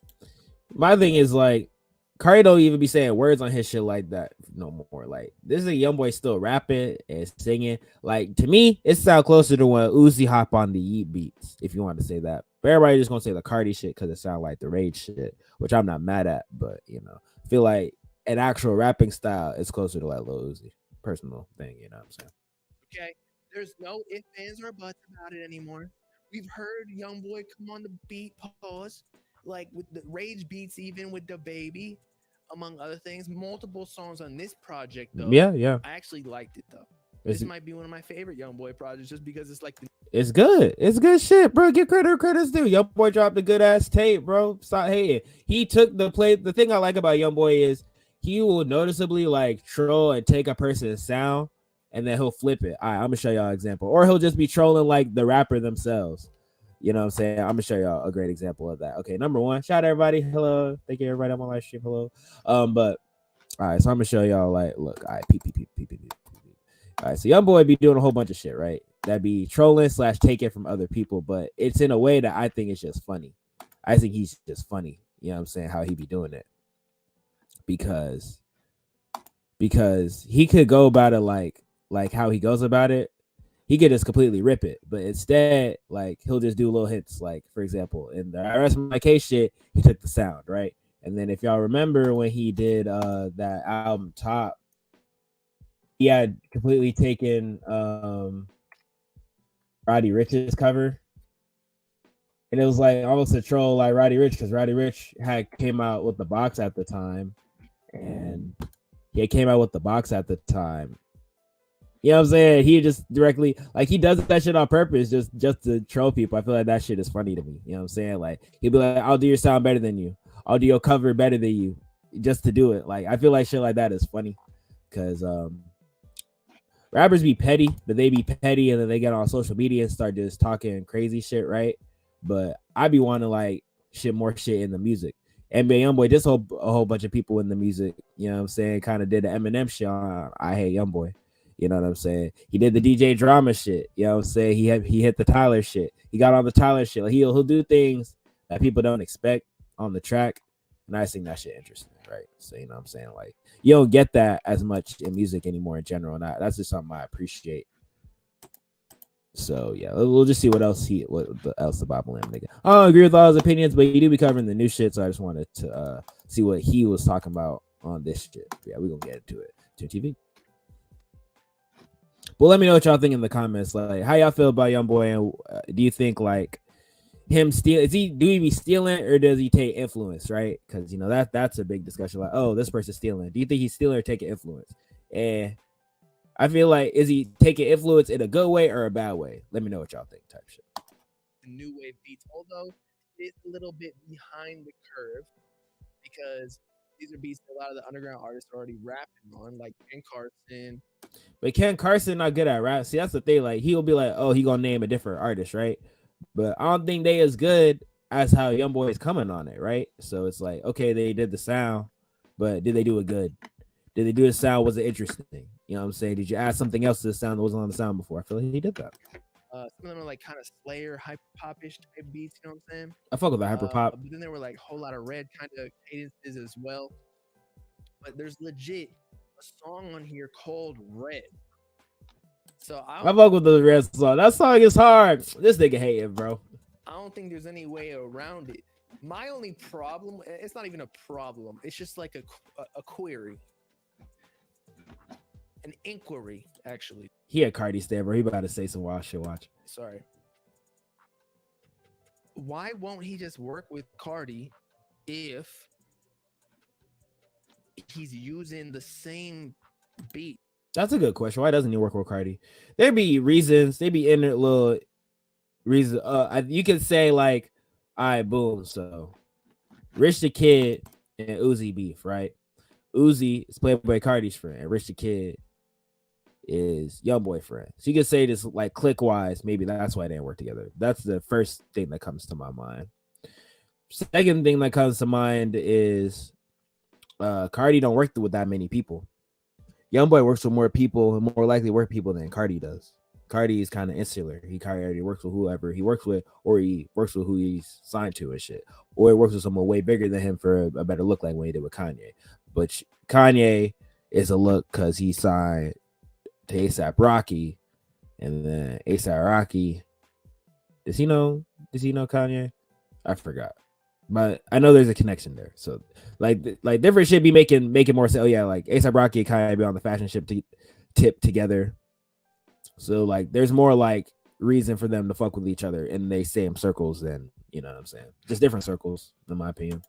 My thing is like Cardi don't even be saying words on his shit like that no more. Like this is a YoungBoy still rapping and singing. Like to me, it sounds closer to when Uzi hop on the Yeet beats, if you want to say that. But everybody just gonna say the Cardi shit because it sounds like the Rage shit, which I'm not mad at. But I feel like an actual rapping style is closer to like Lil Uzi. Personal thing, you know what I'm saying? Okay, there's no ifs, ands, or buts about it anymore. We've heard YoungBoy come on the beat pause, like with the Rage beats, even with the Baby, among other things. Multiple songs on this project, though. Yeah. I actually liked it though. This might be one of my favorite YoungBoy projects, just because it's like it's good. It's good shit, bro. Give credit where credit's due. YoungBoy dropped a good ass tape, bro. Stop hating. He took the play. The thing I like about YoungBoy is he will noticeably like troll and take a person's sound, and then he'll flip it. All right, I'm gonna show y'all an example. Or he'll just be trolling like the rapper themselves. You know what I'm saying? I'm gonna show y'all a great example of that. Okay, number one, shout out everybody. Hello, thank you everybody on my live stream. Hello. But all right, so I'm gonna show y'all like, look, all right, peep. All right, so YoungBoy be doing a whole bunch of shit, right? That be trolling / taking from other people, but it's in a way that I think is just funny. I think he's just funny. You know what I'm saying? How he be doing it. Because he could go about it like how he goes about it. He could just completely rip it, but instead, like he'll just do little hits. Like for example, in the Rest My Case shit, he took the sound, right? And then if y'all remember when he did that album Top, he had completely taken Roddy Ricch's cover, and it was like almost a troll like Roddy Ricch, because Roddy Ricch had came out with the box at the time. And he came out with the box at the time. You know what I'm saying? He just directly like he does that shit on purpose just to troll people. I feel like that shit is funny to me. You know what I'm saying? Like he'd be like, I'll do your sound better than you. I'll do your cover better than you, just to do it. Like I feel like shit like that is funny. Cause rappers be petty, but they be petty and then they get on social media and start just talking crazy shit, right? But I be wanting like more shit in the music. NBA YoungBoy, just a whole bunch of people in the music, you know what I'm saying, kind of did the Eminem shit on I Hate YoungBoy. You know what I'm saying? He did the DJ Drama shit. You know what I'm saying? He hit the Tyler shit. He got on the Tyler shit. Like he'll do things that people don't expect on the track. And I just think that shit interesting, right? So you know what I'm saying? Like you don't get that as much in music anymore in general. And that's just something I appreciate. So yeah, we'll just see what else the Bible and nigga. I don't agree with all his opinions, but he do be covering the new shit. So I just wanted to see what he was talking about on this shit. Yeah, we're gonna get into it. To TV. Well, let me know what y'all think in the comments. Like, how y'all feel about YoungBoy, and do you think like him steal? Do he be stealing or does he take influence? Right? Because that's a big discussion. Like, oh, this person's stealing. Do you think he's stealing or taking influence? And I feel like, is he taking influence in a good way or a bad way? Let me know what y'all think. Type shit. New wave beats, although it's a little bit behind the curve because these are beats that a lot of the underground artists are already rapping on, like Ken Carson. But Ken Carson not good at rap. See, that's the thing. Like he'll be like, oh, he gonna name a different artist, right? But I don't think they as good as how YoungBoy is coming on it, right? So it's like, okay, they did the sound, but did they do it good? Did they do the sound? Was it interesting? You know what I'm saying? Did you add something else to the sound that wasn't on the sound before? I feel like he did that. Some of them are like kind of Slayer, hyper pop-ish type beats, you know what I'm saying? I fuck with the hyper pop. But then there were like a whole lot of red kind of cadences as well. but there's legit a song on here called Red. So I fuck with the red song. That song is hard. This nigga hating, bro. I don't think there's any way around it. My only problem, it's not even a problem. It's just like a query. An inquiry, actually. He a Cardi stan, bro. He about to say some wild shit. Watch. Sorry. Why won't he just work with Cardi if he's using the same beat? That's a good question. Why doesn't he work with Cardi? There be reasons. They be in little reasons. You can say like, all right, boom. So, Rich the Kid and Uzi beef, right? Uzi is Playboy Cardi's friend, and Rich the Kid is YoungBoy friend. So you can say this like click wise. Maybe that's why they didn't work together. That's the first thing that comes to my mind. Second thing that comes to mind is Cardi don't work with that many people. YoungBoy works with more people and more likely work people than Cardi does. Cardi is kind of insular. He already works with whoever he works with, or he works with who he's signed to and shit, or he works with someone way bigger than him for a better look, like when he did with Kanye. But Kanye is a look because he signed to ASAP Rocky, and then ASAP Rocky. Does he know Kanye? I forgot. But I know there's a connection there. So like different shit be making more sense. Oh yeah, like A$AP Rocky and Kanye be on the fashion tip together. So like there's more like reason for them to fuck with each other in the same circles than, you know what I'm saying? Just different circles, in my opinion.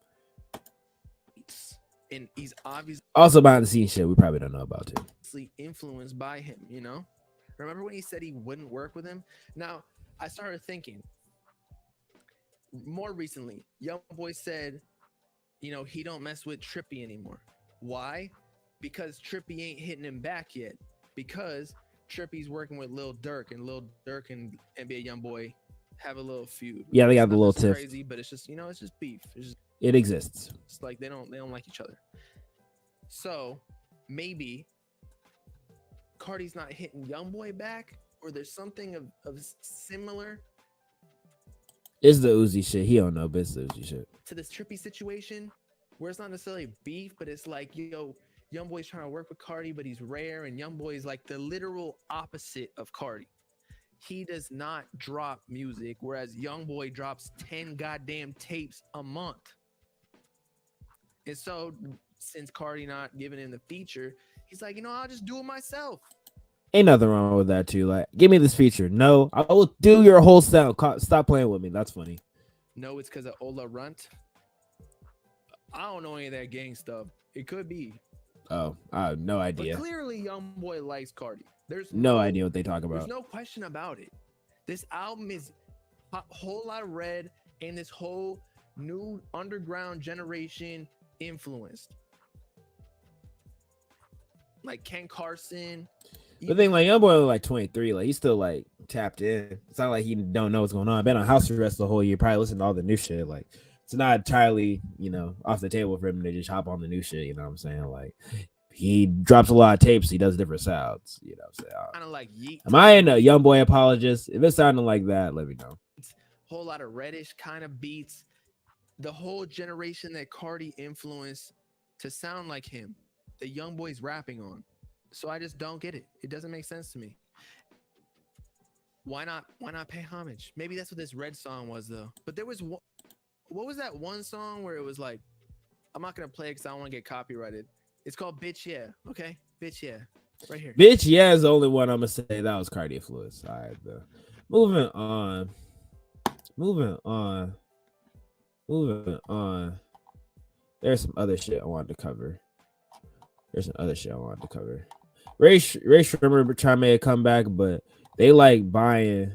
And he's obviously Also behind the scenes shit we probably don't know about too. influenced by him, you know? Remember when he said he wouldn't work with him? Now, I started thinking more recently, YoungBoy said, you know, he don't mess with Trippie anymore. Why? Because Trippie ain't hitting him back yet. Because Trippie's working with Lil Durk, and Lil Durk and NBA YoungBoy have a little feud. Yeah, they got the little tiff. Crazy, but it's just, you know, it's just beef. It exists. It's like they don't like each other. So maybe Cardi's not hitting YoungBoy back, or there's something of similar. It's the Uzi shit. He don't know, but it's the Uzi shit. To this Trippie situation, where it's not necessarily beef, but it's like, yo, YoungBoy's trying to work with Cardi, but he's rare, and YoungBoy is like the literal opposite of Cardi. He does not drop music, whereas YoungBoy drops 10 goddamn tapes a month. And so, since Cardi not giving him the feature, he's like, you know, I'll just do it myself. Ain't nothing wrong with that too. Like, give me this feature. No, I will do your whole sound. Stop playing with me. That's funny. No, it's because of Ola Runt. I don't know any of that gang stuff. It could be. Oh, I have no idea. But clearly, YoungBoy likes Cardi. There's no idea what they talk about. There's no question about it. This album is a whole lot of Red and this whole new underground generation influenced. Like Ken Carson. The thing, like, YoungBoy was like 23, like he's still like tapped in. It's not like he don't know what's going on. Been on house arrest the whole year, probably listen to all the new shit. Like, it's not entirely, you know, off the table for him to just hop on the new shit. You know what I'm saying? Like, he drops a lot of tapes. He does different sounds. You know what I'm saying? Kind of like Yeet. Am I a YoungBoy apologist? If it's sounding like that, let me know. Whole lot of reddish kind of beats. The whole generation that Cardi influenced to sound like him, the YoungBoy's rapping on. So I just don't get it. It doesn't make sense to me. Why not pay homage? Maybe that's what this Red song was though. But there was what was that one song where it was like, I'm not gonna play it because I don't want to get copyrighted. It's called Bitch Yeah. Okay, Bitch Yeah, right here. Bitch Yeah is the only one I'm gonna say that was Cardi influence. All right, bro. Moving on. There's some other shit I wanted to cover. Ray Shrimmer trying to make a comeback, but they like buying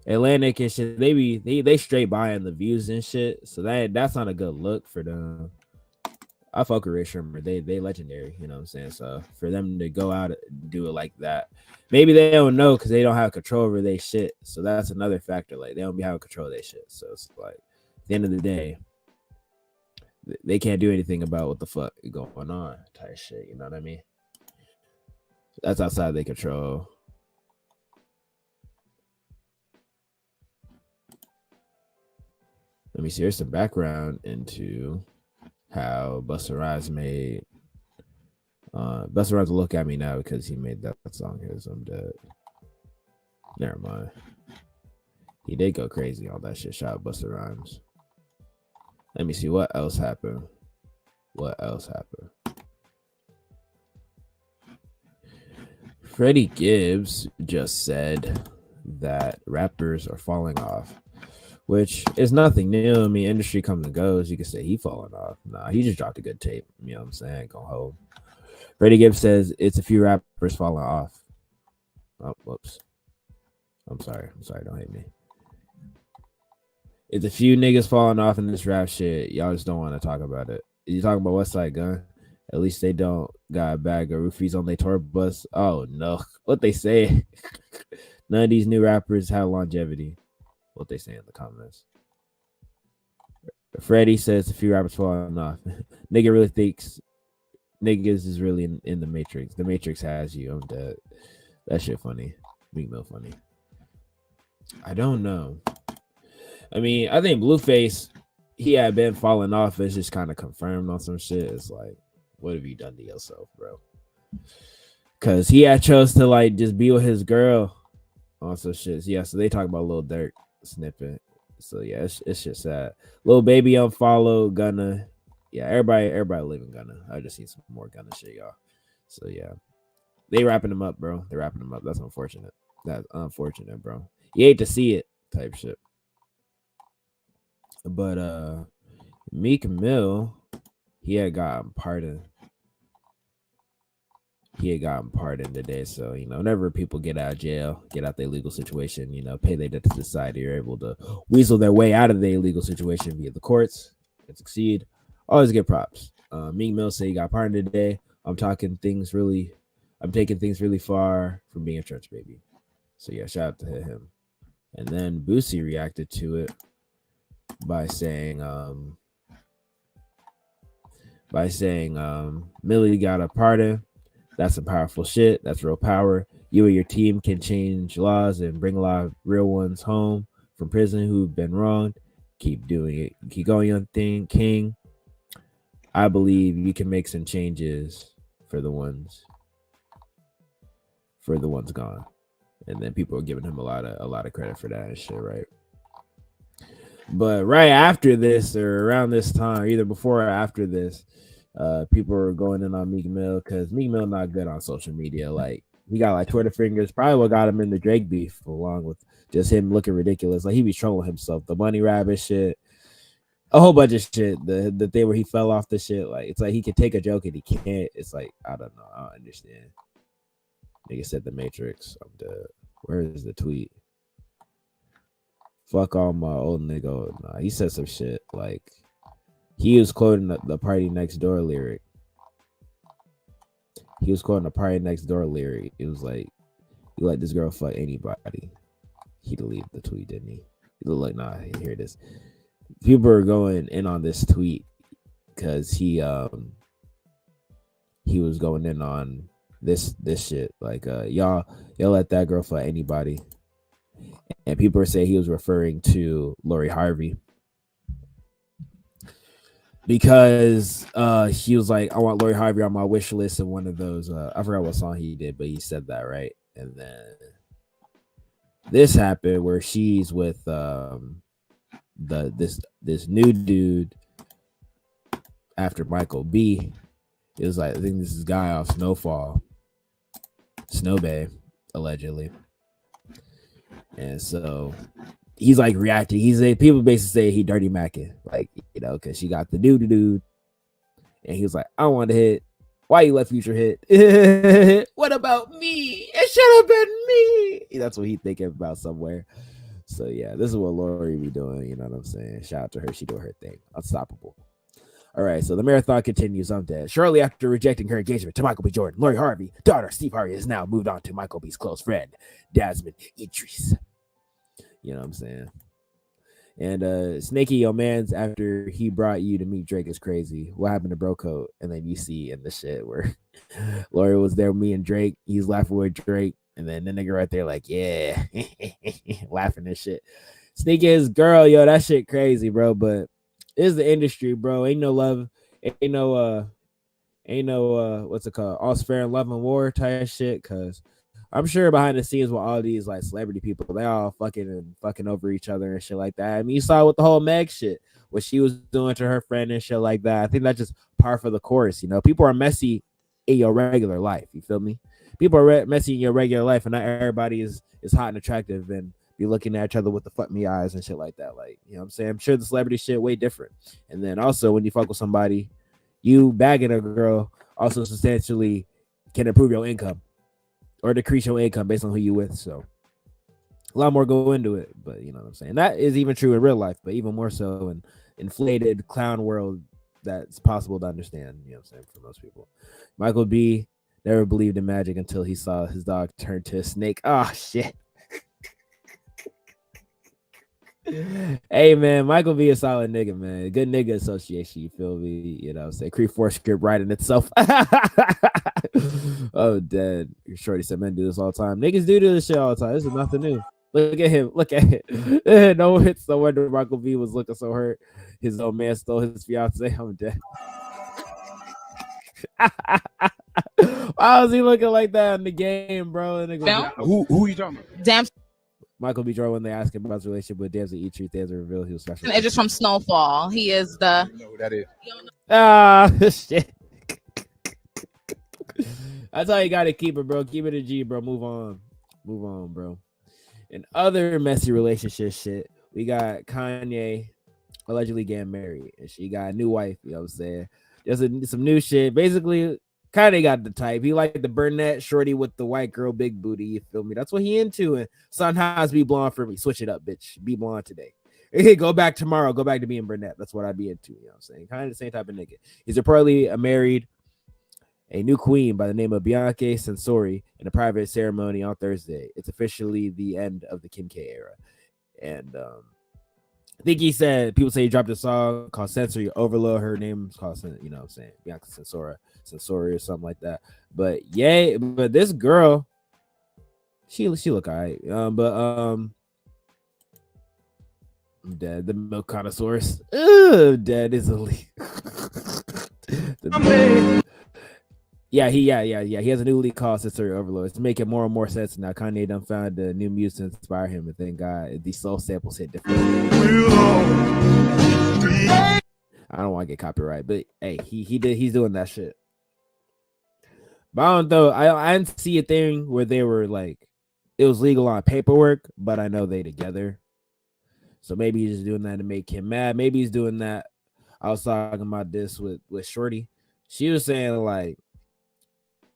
Atlantic and shit. They straight buying the views and shit. So that's not a good look for them. I fuck with Ray Shrimmer. They legendary, you know what I'm saying? So for them to go out and do it like that, maybe they don't know because they don't have control over their shit. So that's another factor. Like, they don't be having control of their shit. So it's like, at the end of the day, they can't do anything about what the fuck is going on type shit. You know what I mean? That's outside their control. Let me see. Here's some background into how Busta Rhymes made Busta Rhymes will look at me now because he made that song his. I'm dead. Never mind. He did go crazy on that shit. Shout out Busta Rhymes. Let me see what else happened. What else happened? Freddie Gibbs just said that rappers are falling off, which is nothing new. I mean, industry comes and goes. You can say he falling off. Nah, he just dropped a good tape. You know what I'm saying? Gonna hold. Freddie Gibbs says it's a few rappers falling off. Oh, whoops. I'm sorry. Don't hate me. It's a few niggas falling off in this rap shit. Y'all just don't want to talk about it. You talking about Westside Gun? At least they don't got a bag of roofies on their tour bus. Oh no. What they say? None of these new rappers have longevity. What they say in the comments. Freddie says a few rappers falling off. Nigga really thinks niggas is really in the Matrix. The Matrix has you. I'm dead. That shit funny. Meek Mill funny. I don't know. I mean, I think Blueface, he had been falling off. It's just kind of confirmed on some shit. It's like, what have you done to yourself, bro? Because he had chose to like just be with his girl on some shit. Yeah, so they talk about Lil Durk snippet. So yeah, it's just sad. Lil Baby unfollowed Gunna. Yeah, everybody leaving Gunna. I just need some more Gunna shit, y'all. So yeah, they wrapping him up, bro. They're wrapping him up. That's unfortunate. That's unfortunate, bro. You hate to see it, type shit. But Meek Mill, he had gotten pardoned. Today. So, you know, whenever people get out of jail, get out their legal situation, you know, pay their debt to society, are able to weasel their way out of their illegal situation via the courts and succeed, always get props. Meek Mill said he got pardoned today. I'm taking things really far from being a church baby. So yeah, shout out to him. And then Boosie reacted to it by saying Millie got a pardon. That's some powerful shit. That's real power. You and your team can change laws and bring a lot of real ones home from prison who've been wronged. Keep doing it. Keep going on thing, King. I believe you can make some changes for the ones gone. And then people are giving him a lot of credit for that and shit, right? But right after this, or around this time, either before or after this, people are going in on Meek Mill because Meek Mill not good on social media. Like, he got like Twitter fingers. Probably what got him in the Drake beef, along with just him looking ridiculous. Like, he be trolling himself. The bunny rabbit shit, a whole bunch of shit. The thing where he fell off the shit. Like, it's like he could take a joke and he can't. It's like, I don't know. I don't understand. Nigga said the Matrix. I'm dead. Where is the tweet? Fuck all my old nigga. Nah, he said some shit like he was quoting the Party Next Door lyric. He was quoting the Party Next Door lyric. It was like, you let this girl fuck anybody. He deleted the tweet, didn't he? He looked like, nah, here it is. People are going in on this tweet because he was going in on this shit. Like, y'all let that girl fuck anybody. And people are saying he was referring to Lori Harvey because he was like, I want Lori Harvey on my wish list in one of those. I forgot what song he did, but he said that, right? And then this happened where she's with this new dude after Michael B. It was like, I think this is guy off Snow Bay, allegedly. And so he's like reacting. People basically say he dirty macking, like, you know, because she got the dude, and he was like, I want to hit. Why you let Future hit? What about me? It should have been me. That's what he thinking about somewhere. So yeah, this is what Lori be doing. You know what I'm saying? Shout out to her. She doing her thing. Unstoppable. All right, so the marathon continues. I'm dead. Shortly after rejecting her engagement to Michael B. Jordan, Lori Harvey, daughter Steve Harvey, has now moved on to Michael B.'s close friend, Desmond Idris. You know what I'm saying? And Snakey, your man's after he brought you to meet Drake is crazy. What happened to Bro Code? And then you see in the shit where Lori was there with me and Drake. He's laughing with Drake. And then the nigga right there like, yeah, laughing and shit. Snakey his girl, yo, that shit crazy, bro. But it's the industry, bro. Ain't no love, ain't no ain't no what's it called, all's fair in love and war type shit. Cause I'm sure behind the scenes with all these like celebrity people, they all fucking over each other and shit like that. I mean, you saw with the whole Meg shit, what she was doing to her friend and shit like that. I think that's just par for the course. You know, people are messy in your regular life. You feel me? People are messy in your regular life, and not everybody is hot and attractive and be looking at each other with the fuck me eyes and shit like that. Like, you know what I'm saying? I'm sure the celebrity shit way different. And then also when you fuck with somebody, you bagging a girl also substantially can improve your income or decrease your income based on who you with. So a lot more go into it, but you know what I'm saying? That is even true in real life, but even more so in inflated clown world that's possible to understand, you know what I'm saying, for most people. Michael B never believed in magic until he saw his dog turn to a snake. Oh shit. Hey man, Michael B a solid nigga, man. Good nigga association, you feel me? You know what I'm saying? Creed 4 script writing itself. Oh, dead. Shorty said men do this all the time. Niggas do this shit all the time. This is nothing new. Look at him. Look at it. No, it's no wonder Michael B was looking so hurt. His old man stole his fiance. I'm dead. Why was he looking like that in the game, bro? Who you talking about? Damn. Michael B. Jordan, when they asked him about his relationship with Damson E. Truth, Damson revealed he was special. It's just from Snowfall. He is the. I don't know who that is. Ah, shit. That's how you gotta keep it, bro. Keep it a G, bro. Move on, bro. And other messy relationship shit, we got Kanye allegedly getting married, and she got a new wife. You know what I'm saying? There's some new shit. Basically, Kanye got the type. He liked the brunette shorty with the white girl big booty. You feel me? That's what he into. And sometimes be blonde for me. Switch it up, bitch. Be blonde today. Hey, go back tomorrow. Go back to being brunette. That's what I'd be into. You know what I'm saying? Kind of the same type of nigga. He's reportedly married a new queen by the name of Bianca Censori in a private ceremony on Thursday. It's officially the end of the Kim K era. And I think he said, people say he dropped a song called Sensory Overload. Her name's called, you know what I'm saying, Bianca Censori or something like that. But yeah, but this girl, she look all right. I'm dead. The milk connoisseurs. Dead is a leak. Yeah, he has a new leak called Sensory Overload. It's making more and more sense now. Kanye done found the new muse to inspire him, and thank God these soul samples hit different. I don't want to get copyright, but hey, he's doing that shit. But I don't know. I didn't see a thing where they were like, it was legal on paperwork, but I know they together. So maybe he's just doing that to make him mad. Maybe he's doing that. I was talking about this with Shorty. She was saying like,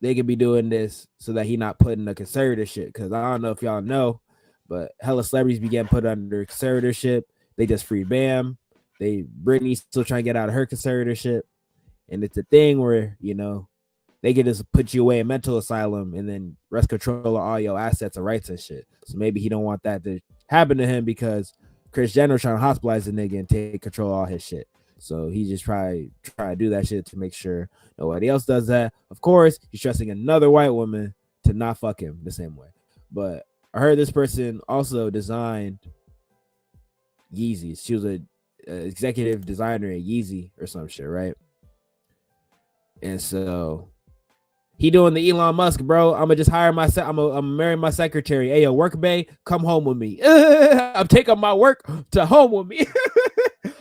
they could be doing this so that he not put in the conservatorship. Because I don't know if y'all know, but hella celebrities began put under conservatorship. They just freed Bam. Britney's still trying to get out of her conservatorship. And it's a thing where, you know, they could just put you away in mental asylum and then rest control of all your assets and rights and shit. So maybe he don't want that to happen to him because Kris Jenner trying to hospitalize the nigga and take control of all his shit. So he just try to do that shit to make sure nobody else does that. Of course, he's trusting another white woman to not fuck him the same way. But I heard this person also designed Yeezys. She was a executive designer at Yeezy or some shit, right? And so he doing the Elon Musk, bro. I'm gonna just hire I'm gonna marry my secretary. Hey, yo, work bay, come home with me. I'm taking my work to home with me.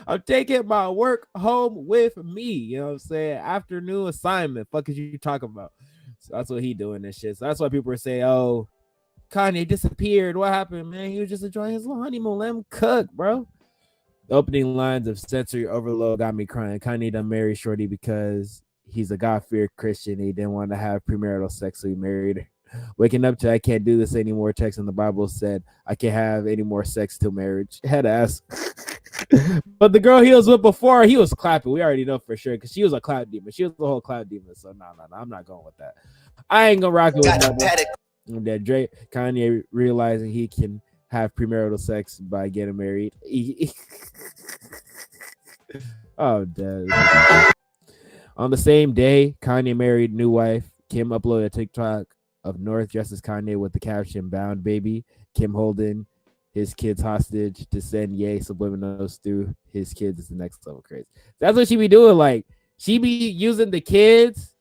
I'm taking my work home with me. You know what I'm saying? Afternoon assignment. Fuck is you talking about? So that's what he doing this shit. So that's why people are saying, oh, Kanye disappeared. What happened, man? He was just enjoying his little honeymoon. Let him cook, bro. The opening lines of Sensory Overload got me crying. Kanye done married Shorty because he's a God-feared Christian. He didn't want to have premarital sex, so he married her. Waking up to I can't do this anymore. Text in the Bible said I can't have any more sex till marriage. Had to ask. But the girl he was with before, he was clapping. We already know for sure because she was a cloud demon. She was the whole cloud demon. So no, I'm not going with that. I ain't gonna rock it with that. Drake, Kanye realizing he can have premarital sex by getting married. Oh, dude. On the same day, Kanye married new wife. Kim uploaded a TikTok of North dressed as Kanye with the caption "Bound Baby." Kim holding his kids hostage to send Ye subliminals through his kids is the next level crazy. That's what she be doing. Like she be using the kids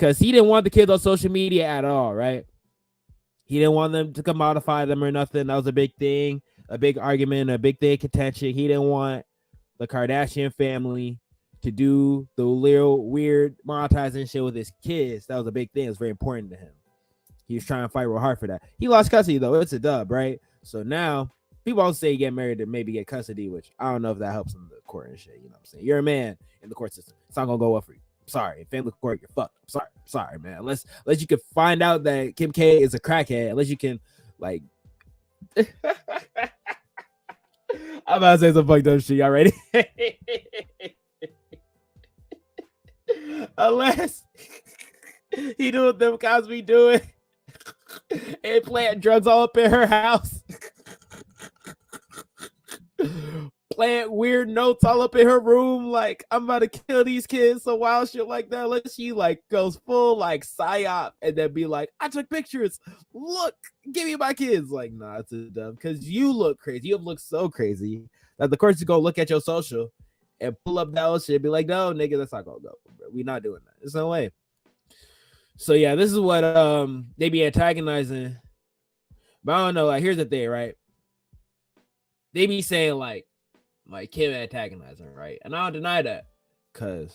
because he didn't want the kids on social media at all, right? He didn't want them to commodify them or nothing. That was a big thing, a big argument, a big thing of contention. He didn't want the Kardashian family to do the little weird monetizing shit with his kids. That was a big thing. It was very important to him. He was trying to fight real hard for that. He lost custody though. It's a dub, right? So now people also say get married to maybe get custody, which I don't know if that helps in the court and shit. You know what I'm saying? You're a man in the court system. It's not gonna go well for you. I'm sorry. In family court, you're fucked. I'm sorry, man. Unless you can find out that Kim K is a crackhead, unless you can like I'm about to say some fucked up shit. Y'all ready? Unless he do what them Cosby doing and plant drugs all up in her house. Plant weird notes all up in her room, like I'm about to kill these kids. So wild shit like that. Unless she like goes full like psyop and then be like, I took pictures. Look, give me my kids. Like, nah, it's a dumb because you look crazy. You have looked so crazy that the courts is gonna look at your social and pull up that old shit and be like, no, nigga, that's not gonna go, bro. We not doing that. There's no way. So yeah, this is what they be antagonizing. But I don't know. Like, here's the thing, right? They be saying like Kim antagonizing, right? And I don't deny that, cause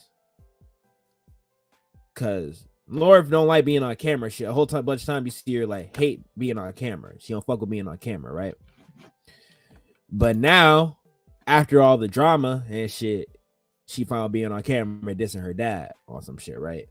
Lord don't like being on camera. Shit, a whole bunch of time you see her like hate being on camera. She don't fuck with being on camera, right? But now, after all the drama and shit, she found being on camera dissing her dad on some shit, right?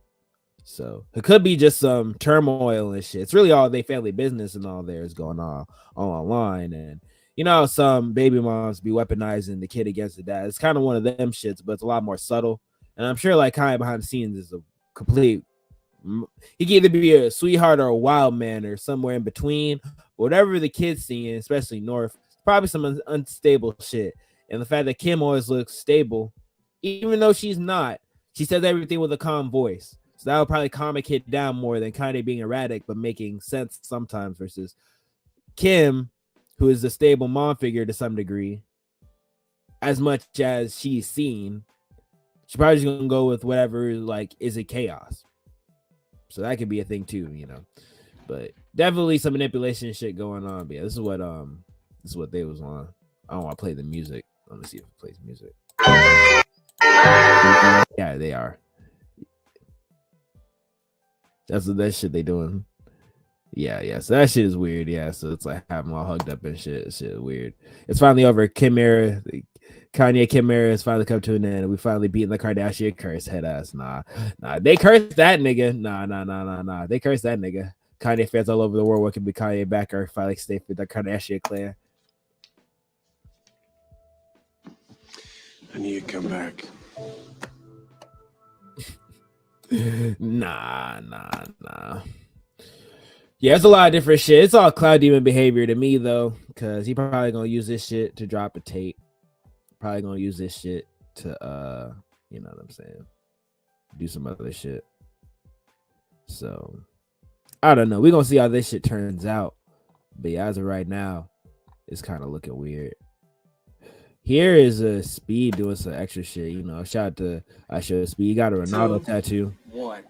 So it could be just some turmoil and shit. It's really all they family business and all there is going on online. And you know, some baby moms be weaponizing the kid against the dad. It's kind of one of them shits, but it's a lot more subtle. And I'm sure like Kanye behind the scenes is a complete, he can either be a sweetheart or a wild man or somewhere in between. Whatever the kid's seeing, especially North, probably some unstable shit. And the fact that Kim always looks stable, even though she's not, she says everything with a calm voice. So that would probably calm a kid down more than Kanye being erratic, but making sense sometimes versus Kim, who is a stable mom figure to some degree, as much as she's seen, she's probably just gonna go with whatever, like, is it chaos? So that could be a thing too, you know. But definitely some manipulation shit going on. But yeah, this is what they was on. I don't want to play the music. Let me see if it plays music. Yeah, they are. That's that shit they doing. Yeah. So that shit is weird. Yeah. So it's like having them all hugged up and shit. Shit is weird. It's finally over. Kim era, Kanye Kim era has finally come to an end. We finally beating the Kardashian curse. Head ass. Nah. They cursed that nigga. Nah. They cursed that nigga. Kanye fans all over the world what can be Kanye back or finally stay for the Kardashian clan. I need to come back. Nah. Yeah, it's a lot of different shit. It's all Cloud Demon behavior to me though, because he probably gonna use this shit to drop a tape. Probably gonna use this shit to you know what I'm saying, do some other shit. So I don't know. We're gonna see how this shit turns out. But yeah, as of right now, it's kind of looking weird. Here is a Speed doing some extra shit. You know, shout out to Speed. He got a Ronaldo tattoo. 1.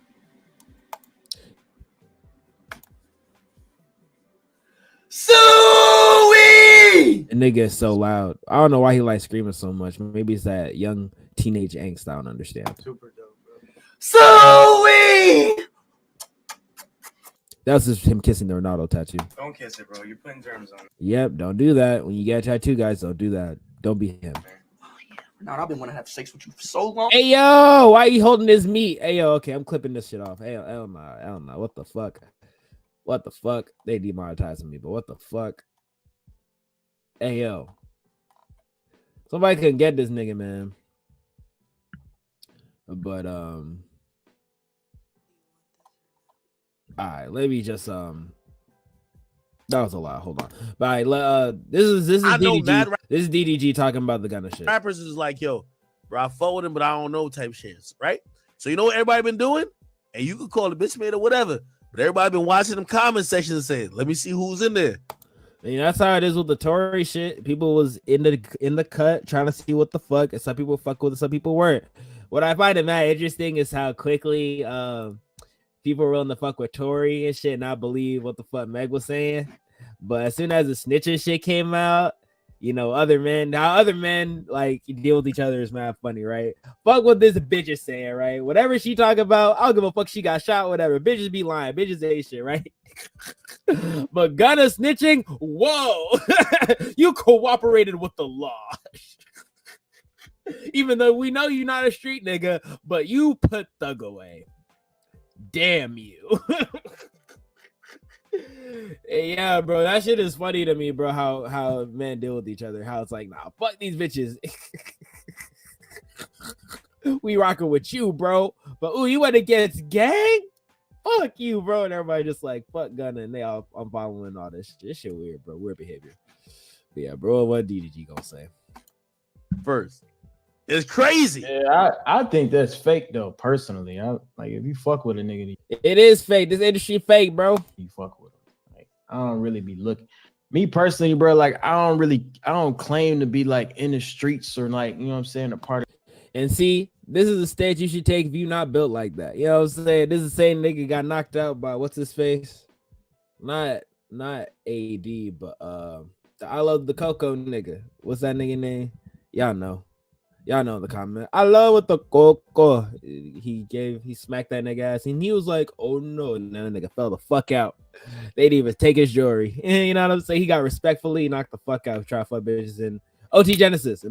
Suey! The nigga is so loud. I don't know why he likes screaming so much. Maybe it's that young teenage angst. I don't understand. Super dope, bro. Suey! That was just him kissing the Ronaldo tattoo. Don't kiss it, bro. You're putting germs on it. Yep, don't do that. When you get a tattoo, guys, don't do that. Don't be him. Oh, yeah. Now I've been wanting to have sex with you for so long. Hey, yo, why are you holding his meat? Hey, yo, okay, I'm clipping this shit off. Hey, hell no. What the fuck? What the fuck? They demonetizing me, but what the fuck? Hey, yo. Somebody can get this nigga, man. But, all right, let me just, that was a lot. Hold on. But this is DDG. This is DDG talking about the Gunna shit. Rappers is like, yo, bro, I fuck with him, but I don't know type shit, right? So you know what everybody been doing? And you can call it bitch made or whatever, but everybody been watching them comment sections and saying, let me see who's in there. And that's how it is with the Tory shit. People was in the cut trying to see what the fuck, and some people fuck with it, some people weren't. What I find it mad interesting is how quickly people were willing to fuck with Tory and shit, not believe what the fuck Meg was saying. But as soon as the snitching shit came out, you know, other men like deal with each other is mad funny, right? Fuck what this bitch is saying, right? Whatever she talk about, I don't give a fuck. She got shot, whatever. Bitches be lying, bitches ain't shit, right? But Gunna snitching, whoa, you cooperated with the law. Even though we know you're not a street nigga, but you put Thug away. Damn you. Yeah, bro, that shit is funny to me, bro. How men deal with each other. How it's like, nah, fuck these bitches. We rocking with you, bro. But ooh, you went against gang? Fuck you, bro. And everybody just like, fuck Gunna, and they all I'm following all this shit. This shit weird, bro. Weird behavior. But yeah, bro. What DDG gonna say? First, it's crazy. Yeah, I think that's fake though. Personally, I like if you fuck with a nigga, It is fake. This industry fake, bro. you fuck with him. Like I don't really be looking. Me personally, bro. Like I don't claim to be like in the streets or like you know what I'm saying a part of. And see, this is a stage you should take if you not built like that. You know what I'm saying? This is the same nigga got knocked out by what's his face? Not AD, but the I love the Coco nigga. What's that nigga name? Y'all know in the comment. I love with the Coco. He smacked that nigga ass and he was like, oh no, and then that nigga fell the fuck out. They didn't even take his jewelry. You know what I'm saying? He got respectfully knocked the fuck out, try to fuck bitches in OT Genesis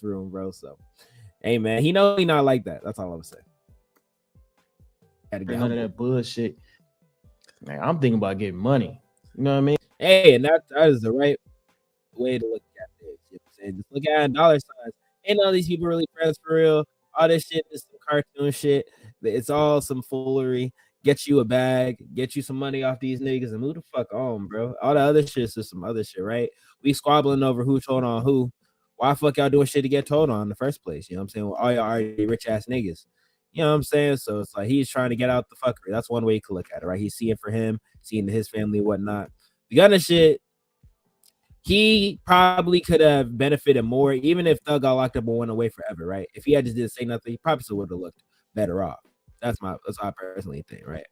room, bro. So hey man, he know he not like that. That's all I'm saying. Gotta get None of that bullshit. Man, I'm thinking about getting money. You know what I mean? Hey, and that is the right way to look at things. You know what I'm saying? Just look at dollar signs. Ain't none of these people really friends for real. All this shit is some cartoon shit. It's all some foolery. Get you a bag, get you some money off these niggas, and move the fuck on, bro. All the other shit is some other shit, right? We squabbling over who told on who. Why fuck y'all doing shit to get told on in the first place? You know what I'm saying? Well, all y'all already rich ass niggas. You know what I'm saying? So it's like he's trying to get out the fuckery. That's one way you can look at it, right? He's seeing for him, seeing his family, whatnot. The Gunna shit, he probably could have benefited more, even if Thug got locked up and went away forever, right? If he had just didn't say nothing, he probably still would have looked better off. That's what I personally think, right?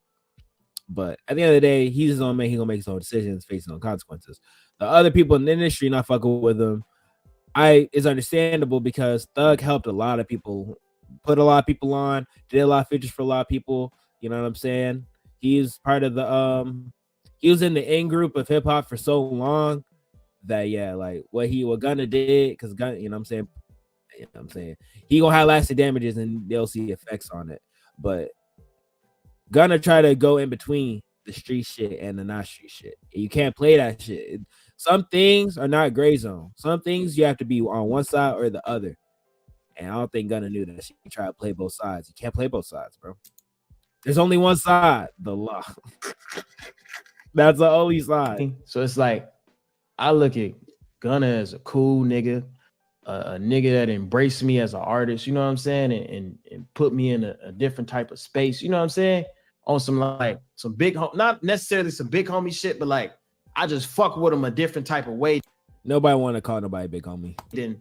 But at the end of the day, he's his own man. He's gonna make his own decisions, face his own consequences. The other people in the industry not fucking with him, it's understandable because Thug helped a lot of people, put a lot of people on, did a lot of features for a lot of people. You know what I'm saying? He's part of the he was in the in group of hip hop for so long that yeah, like what Gunna did, because Gunna, you know what I'm saying, he gonna have lasting damages and they'll see effects on it. But Gunna try to go in between the street shit and the not street shit. You can't play that shit. Some things are not gray zone. Some things you have to be on one side or the other. And I don't think Gunna knew that. He tried to play both sides. You can't play both sides, bro. There's only one side, the law. That's the only side. So it's like I look at Gunna as a cool nigga, a nigga that embraced me as an artist, you know what I'm saying, and put me in a different type of space, you know what I'm saying, on some like some big, not necessarily some big homie shit, but like I just fuck with him a different type of way. Nobody want to call nobody big homie. Then, you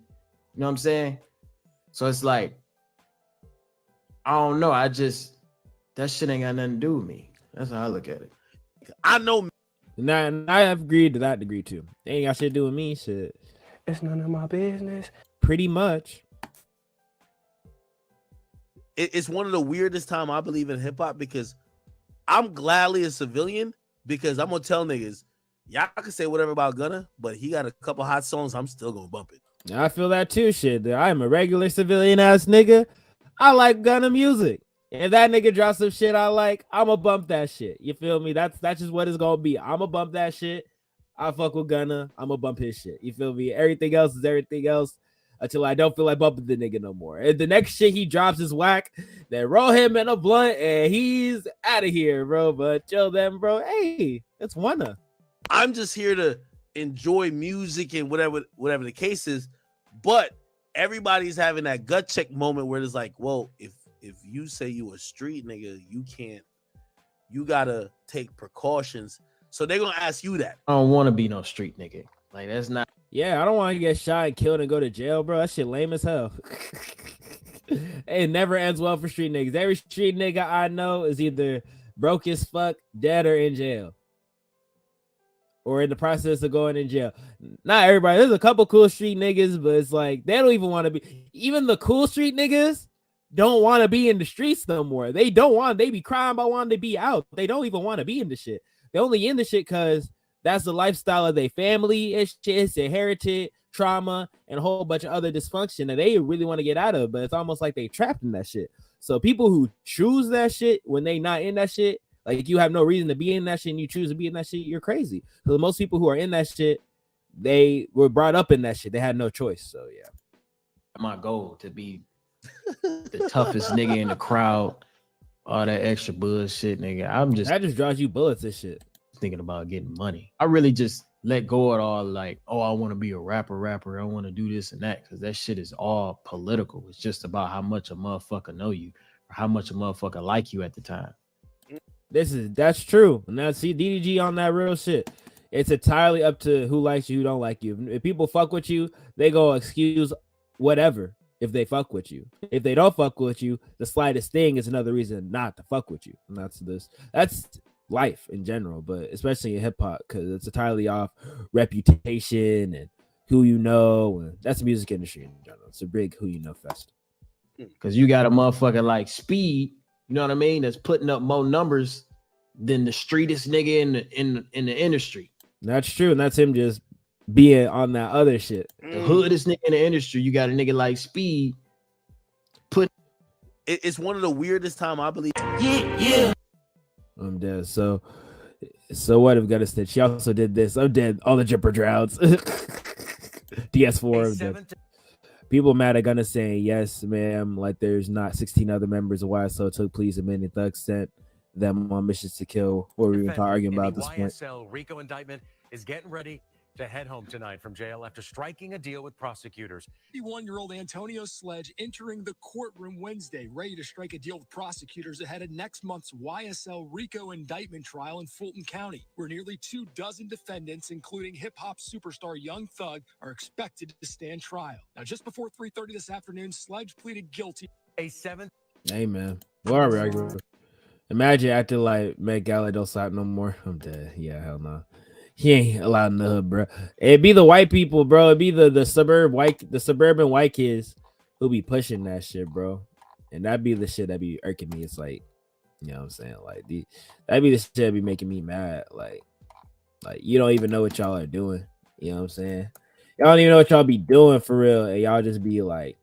know what I'm saying? So it's like, I don't know. That shit ain't got nothing to do with me. That's how I look at it. I know. Nah, I have agreed to that degree too. They ain't got shit to do with me. Shit. It's none of my business. Pretty much. It's one of the weirdest time I believe in hip hop because I'm gladly a civilian because I'm gonna tell niggas, y'all can say whatever about Gunna, but he got a couple hot songs. I'm still gonna bump it. I feel that too. Shit, I am a regular civilian ass nigga. I like Gunna music. If that nigga drops some shit I like, I'ma bump that shit. You feel me? That's just what it's gonna be. I'ma bump that shit. I fuck with Gunna. I'ma bump his shit. You feel me? Everything else is everything else until I don't feel like bumping the nigga no more. If the next shit he drops is whack, then roll him in a blunt and he's out of here, bro. But till then, bro, hey, it's Gunna. I'm just here to enjoy music and whatever the case is, but everybody's having that gut check moment where it's like, well, if you say you a street nigga, you gotta take precautions. So they're gonna ask you that. I don't want to be no street nigga. Like that's not. Yeah, I don't want to get shot and killed and go to jail, bro. That shit lame as hell. It never ends well for street niggas. Every street nigga I know is either broke as fuck, dead or in jail, or in the process of going in jail. Not everybody. There's a couple cool street niggas, but it's like they don't even want to be. Even the cool street niggas don't want to be in the streets no more. They don't want. They be crying about wanting to be out. They don't even want to be in the shit. They only in the shit because that's the lifestyle of their family. It's shit. It's inherited trauma and a whole bunch of other dysfunction that they really want to get out of. But it's almost like they trapped in that shit. So people who choose that shit when they not in that shit, like you have no reason to be in that shit and you choose to be in that shit, you're crazy. So most people who are in that shit, they were brought up in that shit. They had no choice. So yeah. My goal to be the toughest nigga in the crowd, all that extra bullshit, nigga. That just draws you bullets and shit. Thinking about getting money. I really just let go of all like, oh, I want to be a rapper. I want to do this and that, because that shit is all political. It's just about how much a motherfucker know you or how much a motherfucker like you at the time. That's true. And that's DDG on that real shit. It's entirely up to who likes you, who don't like you. If people fuck with you, they go excuse whatever if they fuck with you. If they don't fuck with you, the slightest thing is another reason not to fuck with you. And that's life in general, but especially in hip hop, because it's entirely off reputation and who you know. And that's the music industry in general. It's a big who you know fest. Because you got a motherfucker like Speed, you know what I mean, that's putting up more numbers than the streetest nigga in the industry. That's true, and that's him just being on that other shit. The hoodest nigga in the industry, you got a nigga like Speed. It's one of the weirdest time I believe. Yeah. I'm dead. So what if got a stitch? She also did this. I'm dead. All the Jipper Droughts. DS4. I'm dead. People mad at Gunna saying yes, ma'am. Like there's not 16 other members of YSL took pleas and many thugs sent them on missions to kill. What were we even arguing about at this point? YSL RICO indictment is getting ready to head home tonight from jail after striking a deal with prosecutors. 51-year-old Antonio Sledge entering the courtroom Wednesday, ready to strike a deal with prosecutors ahead of next month's YSL RICO indictment trial in Fulton County, where nearly 24 defendants, including hip-hop superstar Young Thug, are expected to stand trial. Now, just before 3:30 this afternoon, Sledge pleaded guilty. Hey, man. What are we arguing with? Imagine acting like Met Gala don't stop no more. I'm dead. Yeah, hell no. He ain't allowed in the hood, bro. It'd be the white people, bro. It'd be the suburban white kids who be pushing that shit, bro. And that'd be the shit that be irking me. It's like, you know what I'm saying? Like that'd be the shit that be making me mad. Like you don't even know what y'all are doing. You know what I'm saying? Y'all don't even know what y'all be doing for real. And y'all just be like,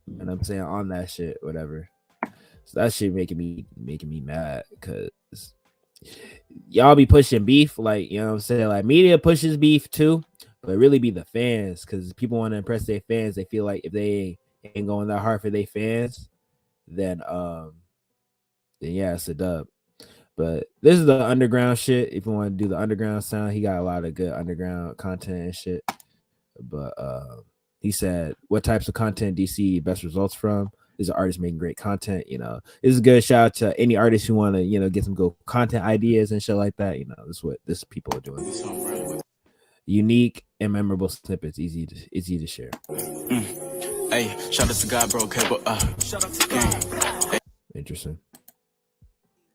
you know what I'm saying, on that shit, whatever. So that shit making me mad, because y'all be pushing beef, like, you know what I'm saying, like media pushes beef too, but it really be the fans, because people want to impress their fans. They feel like if they ain't going that hard for their fans, then yeah, it's a dub. But this is the underground shit. If you want to do the underground sound, he got a lot of good underground content and shit. But he said, what types of content do you see best results from? There's an artist making great content. You know, this is a good shout out to any artists who want to, you know, get some good content ideas and shit like that. You know, this is what this people are doing. Unique and memorable snippets, easy to share. Hey, shout out to God, bro. Okay, but shout out to God. Interesting.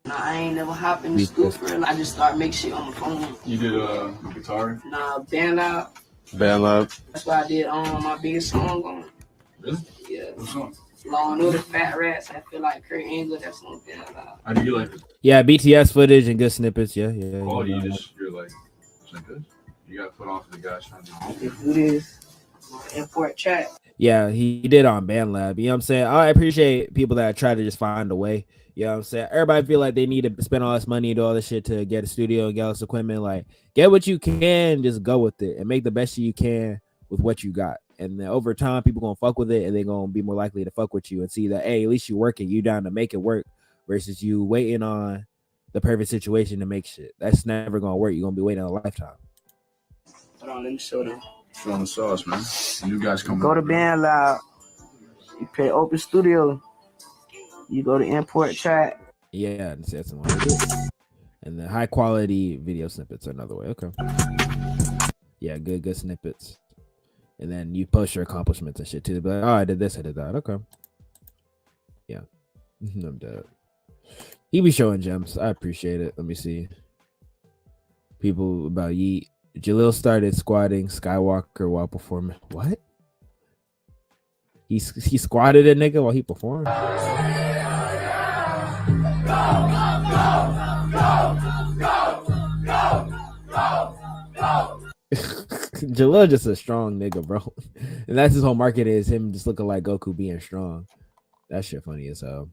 Nah, I ain't never hopped in the scooper. I just start making shit on my phone. You did guitar? Nah, BandLab. BandLab. That's why I did my biggest song on. Really? Yeah. What song? Law and Order, Fat Rats. I feel like Kurt Angle. That's on BandLab. How do you like it? Yeah, BTS footage and good snippets. Yeah. Oh, you're like, it's like good. You got to put on for the guys trying to do this. Import chat. Yeah, he did on BandLab. You know what I'm saying? I appreciate people that try to just find a way. You know what I'm saying? Everybody feel like they need to spend all this money and do all this shit to get a studio and get all this equipment. Like, get what you can, just go with it and make the best you can with what you got. And then over time, people gonna fuck with it, and they're gonna be more likely to fuck with you and see that, hey, at least you working, you down to make it work, versus you waiting on the perfect situation to make shit. That's never gonna work. You're gonna be waiting a lifetime. Hold on, let me show them. Show them the sauce, man. You guys come. Go to BandLab. You pay Open Studio. You go to import chat. Yeah, that's one. And the high quality video snippets are another way. Okay. Yeah, good snippets. And then you post your accomplishments and shit too. But like, oh, I did this, I did that. Okay. Yeah. I'm dead. He be showing gems. I appreciate it. Let me see. People about Yeet. Jalil started squatting Skywalker while performing. What? He squatted a nigga while he performed. Jalil just a strong nigga, bro. And that's his whole market is him just looking like Goku being strong. That shit funny as hell.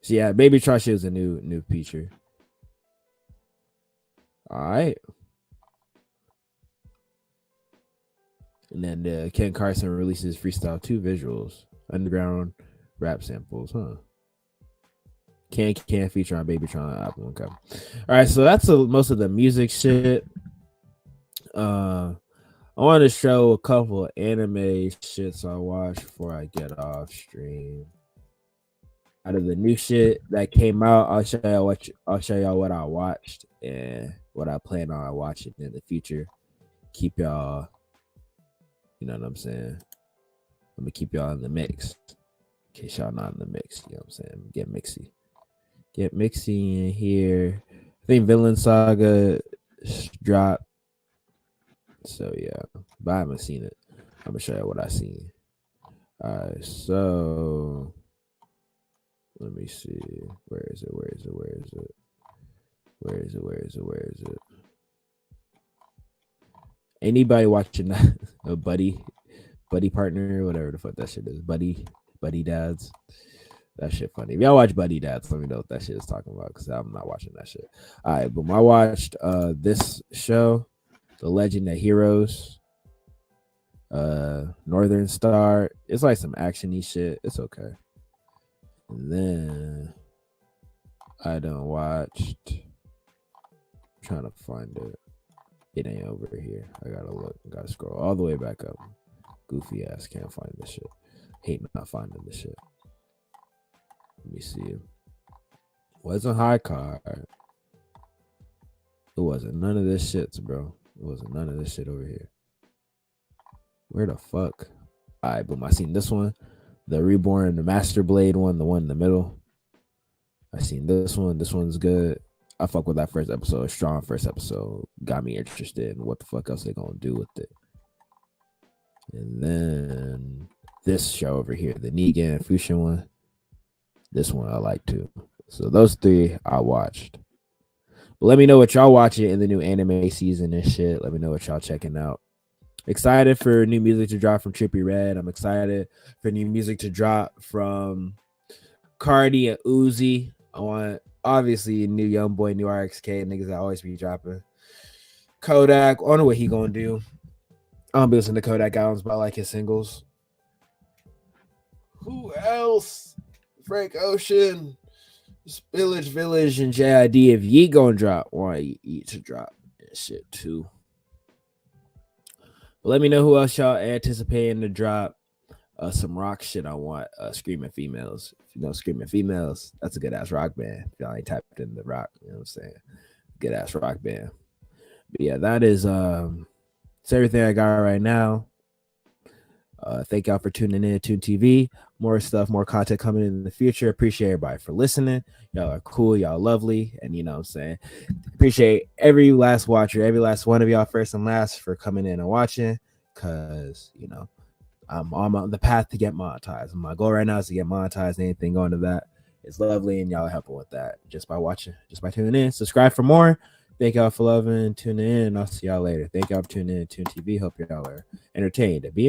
So yeah, Baby Tron shit was a new feature. All right. And then Ken Carson releases Freestyle 2 visuals, underground rap samples, huh? Can feature on Baby Tron album. Okay. All right, so that's most of the music shit. I want to show a couple of anime shits I watched before I get off stream. Out of the new shit that came out, I'll show y'all what I watched and what I plan on watching in the future. Keep y'all, you know what I'm saying? I'm gonna keep y'all in the mix. In case y'all not in the mix, you know what I'm saying? Get mixy in here. I think Villain Saga dropped. So yeah, but I haven't seen it. I'm gonna show you what I seen. Alright, so let me see. Where is it? Anybody watching that? A buddy partner, whatever the fuck that shit is. Buddy dads. That shit funny. If y'all watch Buddy Dads, let me know what that shit is talking about, because I'm not watching that shit. All right, but I watched this show, The Legend of Heroes, Northern Star. It's like some action-y shit. It's okay. And then I done watched. I'm trying to find it. It ain't over here. I gotta look. Gotta scroll all the way back up. Goofy ass can't find this shit. Hate not finding this shit. Let me see. Wasn't high card. It wasn't none of this shit, bro. It wasn't none of this shit over here. Where the fuck? All right, boom. I seen this one, the Reborn, the Master Blade one, the one in the middle. I seen this one. This one's good. I fuck with that first episode. Strong first episode. Got me interested in what the fuck else they gonna do with it. And then this show over here, the Negan and Fusion one. This one I like too. So those three I watched. But let me know what y'all watching in the new anime season and shit. Let me know what y'all checking out. Excited for new music to drop from Trippie Redd. I'm excited for new music to drop from Cardi and Uzi. I want obviously a new Young Boy, new RXK, niggas that always be dropping. Kodak, I don't know what he gonna do. I don't be listening to Kodak albums, but I like his singles. Who else? Frank Ocean, Spillage Village, and JID. If Yeet gonna drop, want Yeet to drop and shit too. But let me know who else y'all anticipating to drop some rock shit. I want Screaming Females. If you know Screaming Females, that's a good ass rock band. If y'all ain't tapped into the rock, you know what I'm saying? Good ass rock band. But yeah, that is it's everything I got right now. Thank y'all for tuning in to Tune TV. More stuff, more content coming in the future. Appreciate everybody for listening. Y'all are cool. Y'all lovely. And you know what I'm saying? Appreciate every last watcher, every last one of y'all, first and last, for coming in and watching. Because, you know, I'm on the path to get monetized. My goal right now is to get monetized. Anything going to that is lovely. And y'all are helping with that just by watching, just by tuning in. Subscribe for more. Thank y'all for loving, tuning in. I'll see y'all later. Thank y'all for tuning in to Tune TV. Hope y'all are entertained. Be entertained.